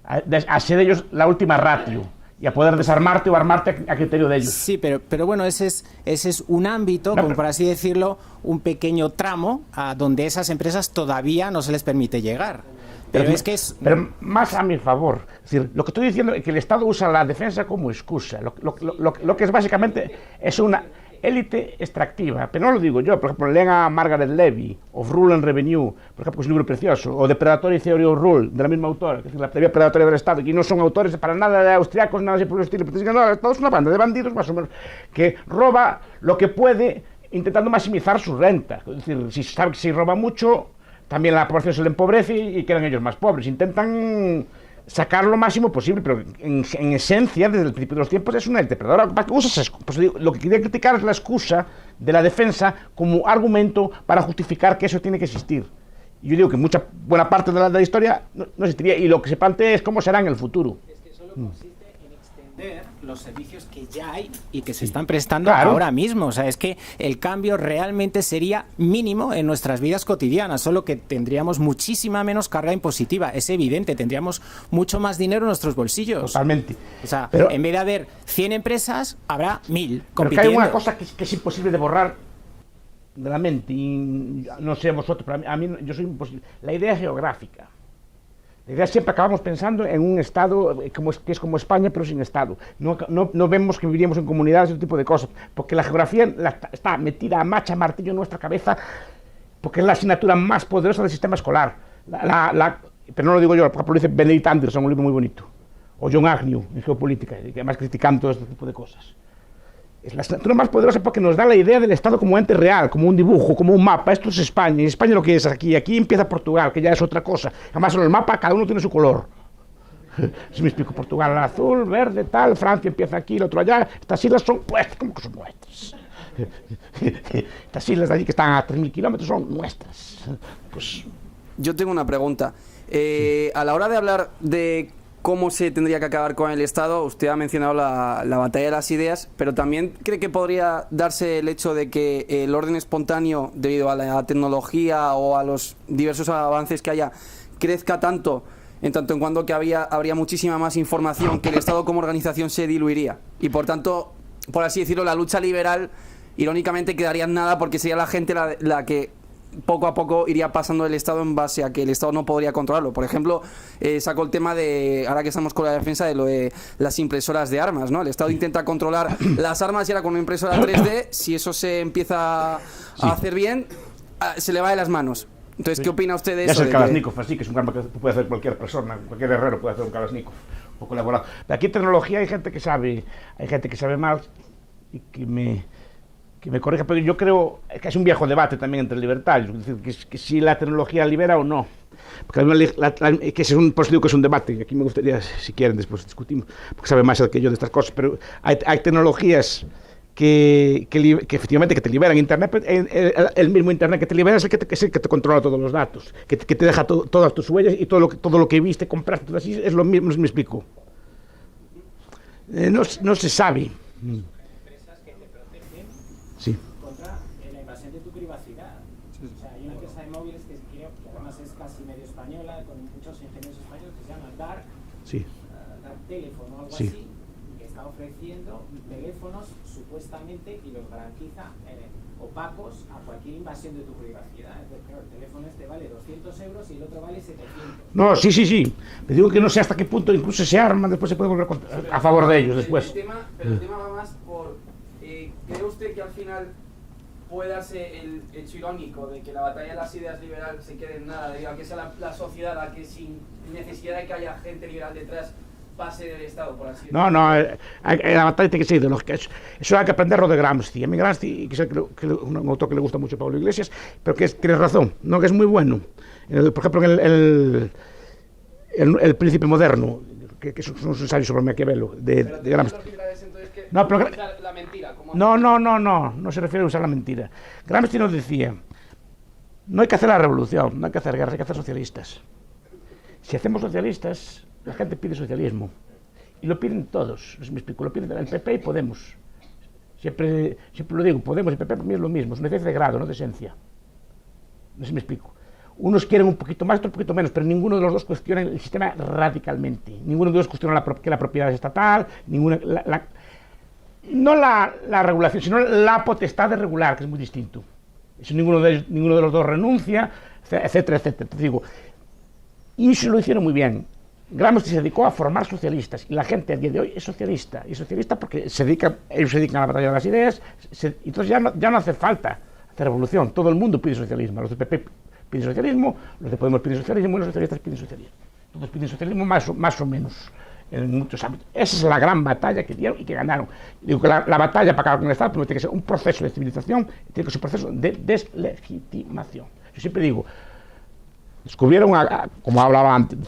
a ser ellos la última ratio y a poder desarmarte o armarte a criterio de ellos. Sí, pero bueno, ese es un ámbito, como por así decirlo, un pequeño tramo a donde esas empresas todavía no se les permite llegar. Pero más a mi favor. Es decir, lo que estoy diciendo es que el Estado usa la defensa como excusa. Lo que es básicamente es una élite extractiva. Pero no lo digo yo. Por ejemplo, lean a Margaret Levy, of Rule and Revenue, por ejemplo, que es un libro precioso, o de Predatory Theory of Rule, de la misma autora, que es la teoría predatoria del Estado, y no son autores para nada de austriacos, nada así por el estilo. Pero dicen, no, el Estado es una banda de bandidos, más o menos, que roba lo que puede, intentando maximizar su renta. Es decir, si sabe que si roba mucho, también la población se le empobrece y quedan ellos más pobres. Intentan sacar lo máximo posible, pero en esencia, desde el principio de los tiempos, es una depredadora. Lo que quería criticar es la excusa de la defensa como argumento para justificar que eso tiene que existir. Y yo digo que buena parte de la historia no existiría, y lo que se plantea es cómo será en el futuro. Es que solo consiste en extender los servicios que ya hay y que se están prestando ahora mismo. O sea, es que el cambio realmente sería mínimo en nuestras vidas cotidianas, solo que tendríamos muchísima menos carga impositiva. Es evidente, tendríamos mucho más dinero en nuestros bolsillos. Totalmente. O sea, pero, en vez de haber 100 empresas, habrá 1000 compitiendo. Pero que hay una cosa que es imposible de borrar de la mente, y no sé vosotros, pero a mí yo soy imposible. La idea geográfica. La idea siempre acabamos pensando en un Estado que es como España, pero sin Estado. No vemos que viviríamos en comunidades, ese tipo de cosas, porque la geografía está metida a macha, martillo en nuestra cabeza, porque es la asignatura más poderosa del sistema escolar. Pero no lo digo yo, por ejemplo, lo dice Benedict Anderson, un libro muy bonito, o John Agnew, en geopolítica, que además critican todo este tipo de cosas. Es la asignatura más poderosa porque nos da la idea del Estado como ente real, como un dibujo, como un mapa. Esto es España, y España lo que es aquí empieza Portugal, que ya es otra cosa. Además en el mapa cada uno tiene su color. Si me explico, Portugal azul, verde, tal, Francia empieza aquí, el otro allá. Estas islas son nuestras, ¿cómo que son nuestras? Estas islas de allí que están a 3.000 kilómetros son nuestras. Pues... Yo tengo una pregunta. A la hora de hablar de cómo se tendría que acabar con el Estado, usted ha mencionado la batalla de las ideas, pero también cree que podría darse el hecho de que el orden espontáneo, debido a la tecnología o a los diversos avances que haya, crezca tanto en cuanto que habría muchísima más información, que el Estado como organización se diluiría y por tanto, por así decirlo, la lucha liberal irónicamente quedaría en nada, porque sería la gente la que poco a poco iría pasando el Estado en base a que el Estado no podría controlarlo. Por ejemplo, sacó el tema de, ahora que estamos con la defensa, de lo de las impresoras de armas, ¿no? El Estado intenta controlar las armas y ahora con una impresora 3D, si eso se empieza a hacer bien, se le va de las manos. Entonces, ¿qué opina usted de eso? Ya es el Kalashnikov, así que es un arma que puede hacer cualquier persona, cualquier herrero puede hacer un Kalashnikov, un poco elaborado. De aquí en tecnología hay gente que sabe más y que me corrija, pero yo creo que es un viejo debate también entre libertarios, es decir, que si la tecnología libera o no, porque que por eso digo que es un debate, y aquí me gustaría, si quieren, después discutimos, porque sabe más que yo de estas cosas, pero hay tecnologías que efectivamente que te liberan. Internet, el mismo Internet que te libera es el que te controla todos los datos, que te deja todas tus huellas y todo lo que viste, compraste, todo así, es lo mismo, no sé si me explico. No se sabe. Sí. Contra la invasión de tu privacidad. O sea, hay una empresa de móviles que creo que además es casi medio española, con muchos ingenieros españoles, que se llama Dark, sí. Dark Telephone o algo sí. así, que está está ofreciendo teléfonos supuestamente y los garantiza opacos a cualquier invasión de tu privacidad. Entonces, claro, el teléfono este vale 200 euros y el otro vale 700. No, sí. Te digo que no sé hasta qué punto incluso se arman, después se puede volver a favor de ellos después. Pero el tema va más por... ¿cree usted que al final puede darse el hecho irónico de que la batalla de las ideas liberal se quede en nada, debido a que sea la sociedad la que sin necesidad de que haya gente liberal detrás pase del Estado, por así decirlo? No, la batalla tiene que ser ideológica. Eso hay que aprenderlo de Gramsci. A mí Gramsci, que es un autor que le gusta mucho a Pablo Iglesias, pero que tienes razón, no, que es muy bueno. Por ejemplo, en el Príncipe Moderno, que son unos ensayos sobre Maquiavelo, de Gramsci. No, pero la mentira, no se refiere a usar la mentira. Gramsci nos decía, no hay que hacer la revolución, no hay que hacer guerras, hay que hacer socialistas. Si hacemos socialistas, la gente pide socialismo. Y lo piden todos, me explico, lo piden el PP y Podemos. Siempre lo digo, Podemos y PP para mí es lo mismo, es una especie de grado, no de esencia. No sé si me explico. Unos quieren un poquito más, otros un poquito menos, pero ninguno de los dos cuestiona el sistema radicalmente. Ninguno de los dos cuestiona que la propiedad es estatal, no la regulación, sino la potestad de regular, que es muy distinto. Eso ninguno de los dos renuncia, etcétera, etcétera. Te digo, y eso lo hicieron muy bien. Gramsci se dedicó a formar socialistas, y la gente a día de hoy es socialista, y socialista porque ellos se dedican a la batalla de las ideas, entonces ya no hace falta hacer revolución, todo el mundo pide socialismo, los del PP piden socialismo, los de Podemos piden socialismo, y los socialistas piden socialismo. Todos piden socialismo más o menos, en muchos ámbitos. Esa es la gran batalla que dieron y que ganaron. Digo que la batalla para acabar con el Estado tiene que ser un proceso de civilización, tiene que ser un proceso de deslegitimación. Yo siempre digo, descubrieron, como hablaba antes,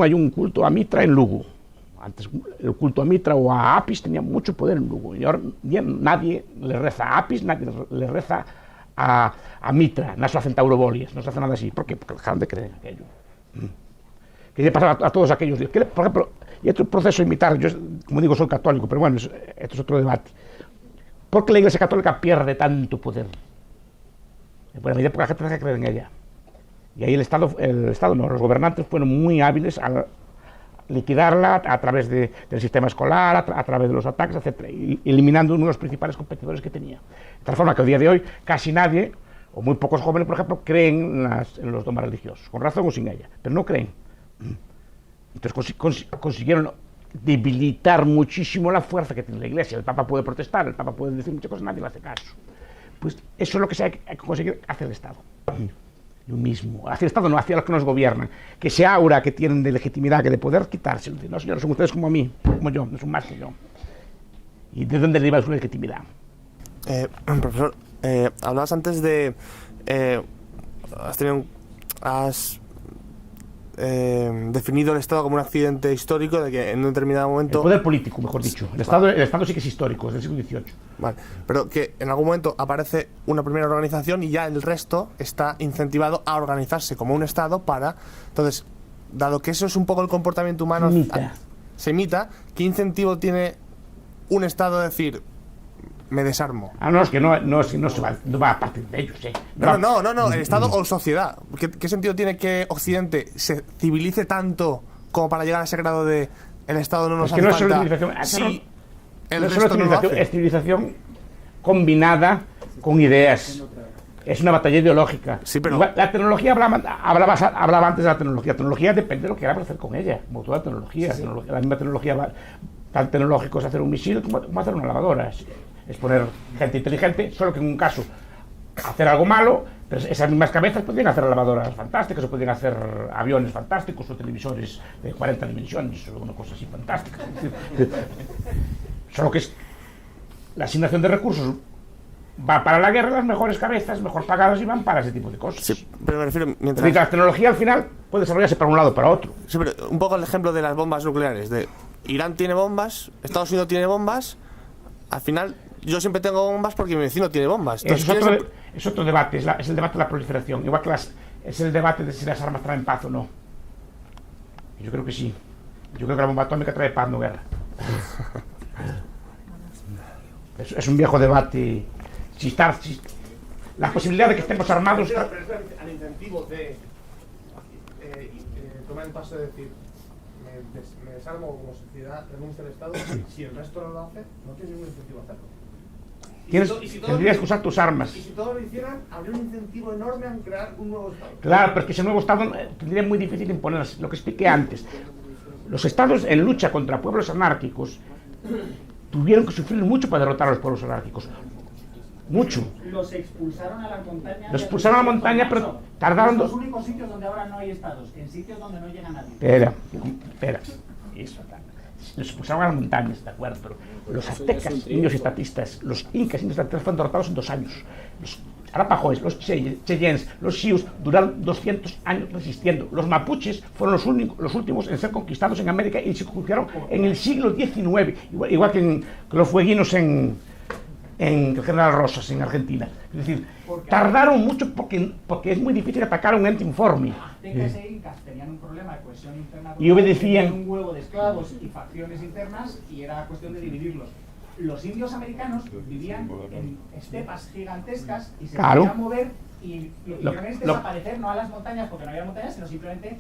hay un culto a Mitra en Lugo. Antes el culto a Mitra o a Apis tenía mucho poder en Lugo. Y ahora nadie le reza a Apis, nadie le reza a Mitra, no se hacen taurobolias, no se hace nada así. ¿Por qué? Porque dejaron de creer en aquello. Que le pasa a todos aquellos días. Por ejemplo, y otro proceso de imitar, yo como digo soy católico, pero bueno, esto es otro debate. ¿Por qué la Iglesia Católica pierde tanto poder? En buena medida porque la gente deja de creer en ella. Y ahí los gobernantes fueron muy hábiles a liquidarla a través del sistema escolar, a través de los ataques, etc., eliminando uno de los principales competidores que tenía. De tal forma que a día de hoy casi nadie, o muy pocos jóvenes, por ejemplo, creen en los dogmas religiosos, con razón o sin ella, pero no creen. Entonces consiguieron debilitar muchísimo la fuerza que tiene la Iglesia. El Papa puede protestar, el Papa puede decir muchas cosas, nadie le hace caso. Pues eso es lo que hay que conseguir hacia el Estado. Yo mismo, hacia el Estado no, hacia los que nos gobiernan, que ese aura que tienen de legitimidad, que de poder quitárselo. No, señores, son ustedes como a mí, como yo, no son más que yo. ¿Y de dónde deriva su legitimidad? Profesor, hablabas antes de... has definido el Estado como un accidente histórico, de que en un determinado momento... El poder político, mejor dicho. El Estado sí que es histórico, es del siglo XVIII. Vale, pero que en algún momento aparece una primera organización y ya el resto está incentivado a organizarse como un Estado para... Entonces, dado que eso es un poco el comportamiento humano... Se imita. ¿Qué incentivo tiene un Estado de decir... me desarmo? No, es que no va a partir de ellos, No, el Estado o sociedad. ¿Qué sentido tiene que Occidente se civilice tanto como para llegar a ese grado de el Estado no nos hace falta? Si el resto no lo hace. Es civilización combinada con ideas. Es una batalla ideológica. Sí, pero... La tecnología, hablaba antes de la tecnología. La tecnología depende de lo que queramos hacer con ella, como toda tecnología. Sí. La misma tecnología, tan tecnológico es hacer un misil como hacer una lavadora. Es poner gente inteligente, solo que en un caso hacer algo malo, pero esas mismas cabezas podrían hacer lavadoras fantásticas, o podrían hacer aviones fantásticos, o televisores de 40 dimensiones, o una cosa así fantástica. Solo que la asignación de recursos va para la guerra, las mejores cabezas, mejor pagadas, y van para ese tipo de cosas. Sí, pero me refiero, mientras... La tecnología al final puede desarrollarse para un lado o para otro. Sí, pero un poco el ejemplo de las bombas nucleares. Irán tiene bombas, Estados Unidos tiene bombas, al final... Yo siempre tengo bombas porque mi vecino tiene bombas. Entonces, es otro debate, es el debate de la proliferación. Igual que es el debate de si las armas traen paz o no. Yo creo que sí. Yo creo que la bomba atómica trae paz, no guerra. Es un viejo debate. La posibilidad de que estemos armados... Pero al incentivo de tomar el paso de decir... me desarmo como sociedad, renuncio al Estado, si el resto no lo hace, no tienes ningún incentivo a hacerlo. Tendrías que usar tus armas. Y si todos lo hicieran, habría un incentivo enorme a crear un nuevo Estado. Claro, porque ese nuevo Estado tendría muy difícil imponerse. Lo que expliqué antes. Los Estados en lucha contra pueblos anárquicos tuvieron que sufrir mucho para derrotar a los pueblos anárquicos. Mucho. Los expulsaron a las montañas. Los expulsaron a la montaña, pero tardaron... Los únicos sitios donde ahora no hay estados, en sitios donde no llega nadie. Espera. Eso, los expulsaron a las montañas, de acuerdo, pero los aztecas, indios estatistas, los incas, indios estatistas fueron derrotados en 2 años. Los arapahoes, los cheyennes, los xius duraron 200 años resistiendo. Los mapuches fueron los últimos en ser conquistados en América y se conquistaron en el siglo XIX, igual que los fueguinos en General Rosas, en Argentina. Es decir, tardaron mucho porque es muy difícil atacar a un ente informe. Aztecas e incas tenían un problema de cohesión interna y obedecían. Un huevo de esclavos y facciones internas y era cuestión de dividirlos. Los indios americanos vivían en estepas gigantescas y se podían mover y lo que hicieron es desaparecer, no a las montañas porque no había montañas, sino simplemente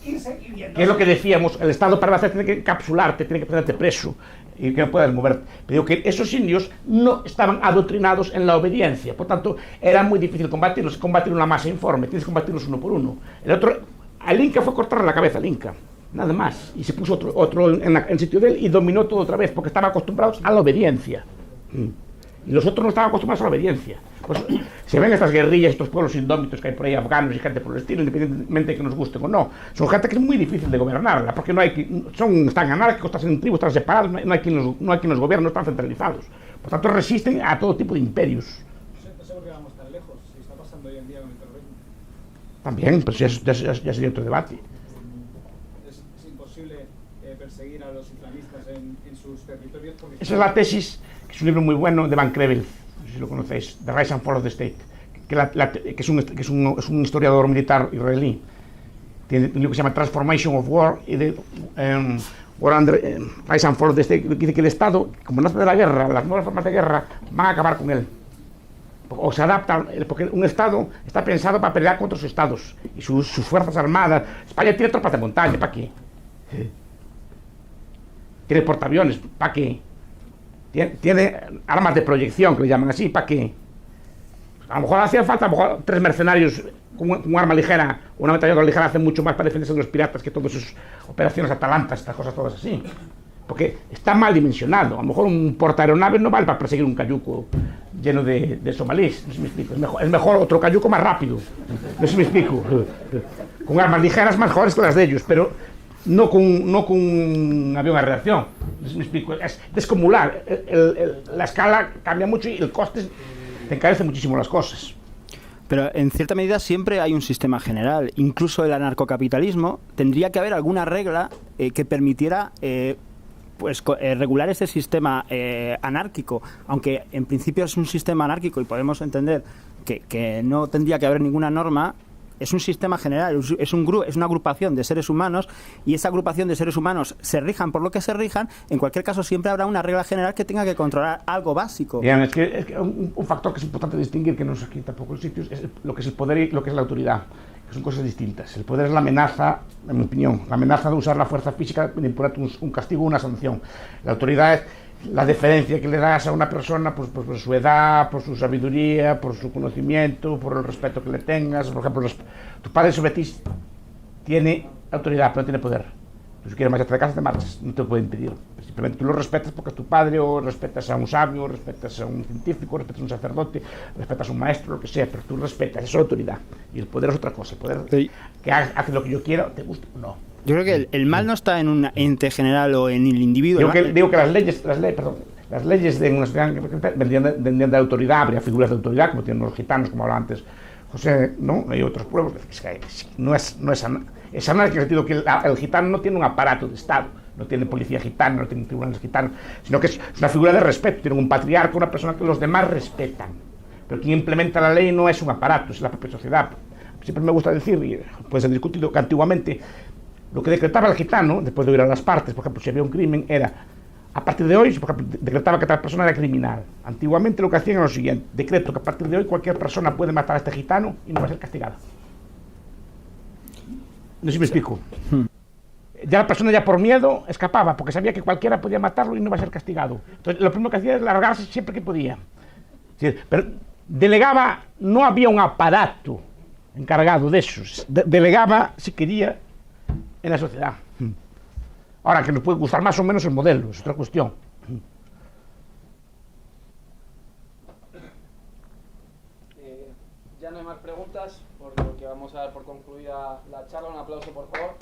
irse y viendo. Que es lo que decíamos, el Estado para hacer tiene que encapsularte, tiene que tenerte preso y que no puedas moverte. Pero digo que esos indios no estaban adoctrinados en la obediencia, por tanto era muy difícil combatirlos, combatir una masa informe, tienes que combatirlos uno por uno. El otro, al Inca fue cortarle la cabeza al Inca, nada más, y se puso otro en sitio de él y dominó todo otra vez, porque estaban acostumbrados a la obediencia. Y los otros no estaban acostumbrados a la obediencia. Pues, se ven estas guerrillas, estos pueblos indómitos que hay por ahí, afganos y gente por el estilo, independientemente de que nos guste o no. Son gente que es muy difícil de gobernarla, porque están anárquicos, están en tribus, están separados, no hay quien los gobierne, no están centralizados. Por tanto, resisten a todo tipo de imperios. No sé por qué vamos tan lejos, si está pasando hoy en día con el terrorismo. También, pero ya sería otro debate. Es imposible perseguir a los islamistas en sus territorios porque... Esa es la tesis, que es un libro muy bueno de Van Crevel, no sé si lo conocéis, The Rise and Fall of the State, que es un historiador militar israelí. Tiene un libro que se llama Transformation of War y de Rise and Fall of the State, que dice que el Estado, como nace de la guerra, las nuevas formas de guerra van a acabar con él. O se adapta, porque un Estado está pensado para pelear contra otros Estados y sus fuerzas armadas. España tiene tropas de montaña, ¿para qué? Tiene portaaviones, ¿para qué? Tiene armas de proyección, que le llaman así, ¿para qué? A lo mejor hacían falta 3 mercenarios con un arma ligera, una ametralladora ligera, hacen mucho más para defenderse de los piratas que todas sus operaciones Atalantas, estas cosas todas así. Porque está mal dimensionado. A lo mejor un portaeronaves no vale para perseguir un cayuco lleno de somalíes, no sé si me explico. Es mejor otro cayuco más rápido, no sé si me explico. Con armas ligeras más mejores que las de ellos, pero no con un avión a reacción, no sé si me explico. Es descomunal, la escala cambia mucho y el coste te encarece muchísimo las cosas. Pero en cierta medida siempre hay un sistema general. Incluso el anarcocapitalismo tendría que haber alguna regla que permitiera regular este sistema anárquico, aunque en principio es un sistema anárquico y podemos entender que no tendría que haber ninguna norma. Es un sistema general, es una agrupación de seres humanos y esa agrupación de seres humanos se rijan por lo que se rijan. En cualquier caso siempre habrá una regla general que tenga que controlar algo básico. Bien, es que un factor que es importante distinguir, que no es aquí tampoco los sitios, es lo que es el poder y lo que es la autoridad, que son cosas distintas. El poder es la amenaza, en mi opinión, la amenaza de usar la fuerza física de imponerte un castigo o una sanción. La autoridad es la deferencia que le das a una persona por su edad, por su sabiduría, por su conocimiento, por el respeto que le tengas. Por ejemplo, tu padre sobre ti tiene autoridad, pero no tiene poder. Tú, si quieres marcharte de casa, te marchas, no te puede impedir. Simplemente tú lo respetas porque es tu padre, o respetas a un sabio, o respetas a un científico, o respetas a un sacerdote, respetas a un maestro, lo que sea, pero tú respetas, eso es autoridad. Y el poder es otra cosa, el poder que hace lo que yo quiero, te gusta o no. Yo creo que el mal no está en un ente general o en el individuo. Digo que las leyes de una sociedad vendrían de autoridad, habría figuras de autoridad, como tienen los gitanos, como hablaba antes José, ¿no? Hay otros pueblos. No es anarquía, en el sentido que el gitano no tiene un aparato de Estado, no tiene policía gitana, no tiene tribunales gitanos, sino que es una figura de respeto, tiene un patriarca, una persona que los demás respetan. Pero quien implementa la ley no es un aparato, es la propia sociedad. Siempre me gusta decir, y puede ser discutido, que antiguamente lo que decretaba el gitano, después de oír a las partes, por ejemplo, si había un crimen, era, a partir de hoy, por ejemplo, decretaba que tal persona era criminal. Antiguamente lo que hacían era lo siguiente: decreto que a partir de hoy cualquier persona puede matar a este gitano y no va a ser castigada. No sé si me explico. ya la persona ya por miedo escapaba, porque sabía que cualquiera podía matarlo y no iba a ser castigado. Entonces, lo primero que hacía es largarse siempre que podía. Pero delegaba, no había un aparato encargado de eso, delegaba, si quería, en la sociedad. Ahora, que nos puede gustar más o menos el modelo, es otra cuestión. Ya no hay más preguntas, por lo que vamos a dar por concluida la charla. Un aplauso, por favor.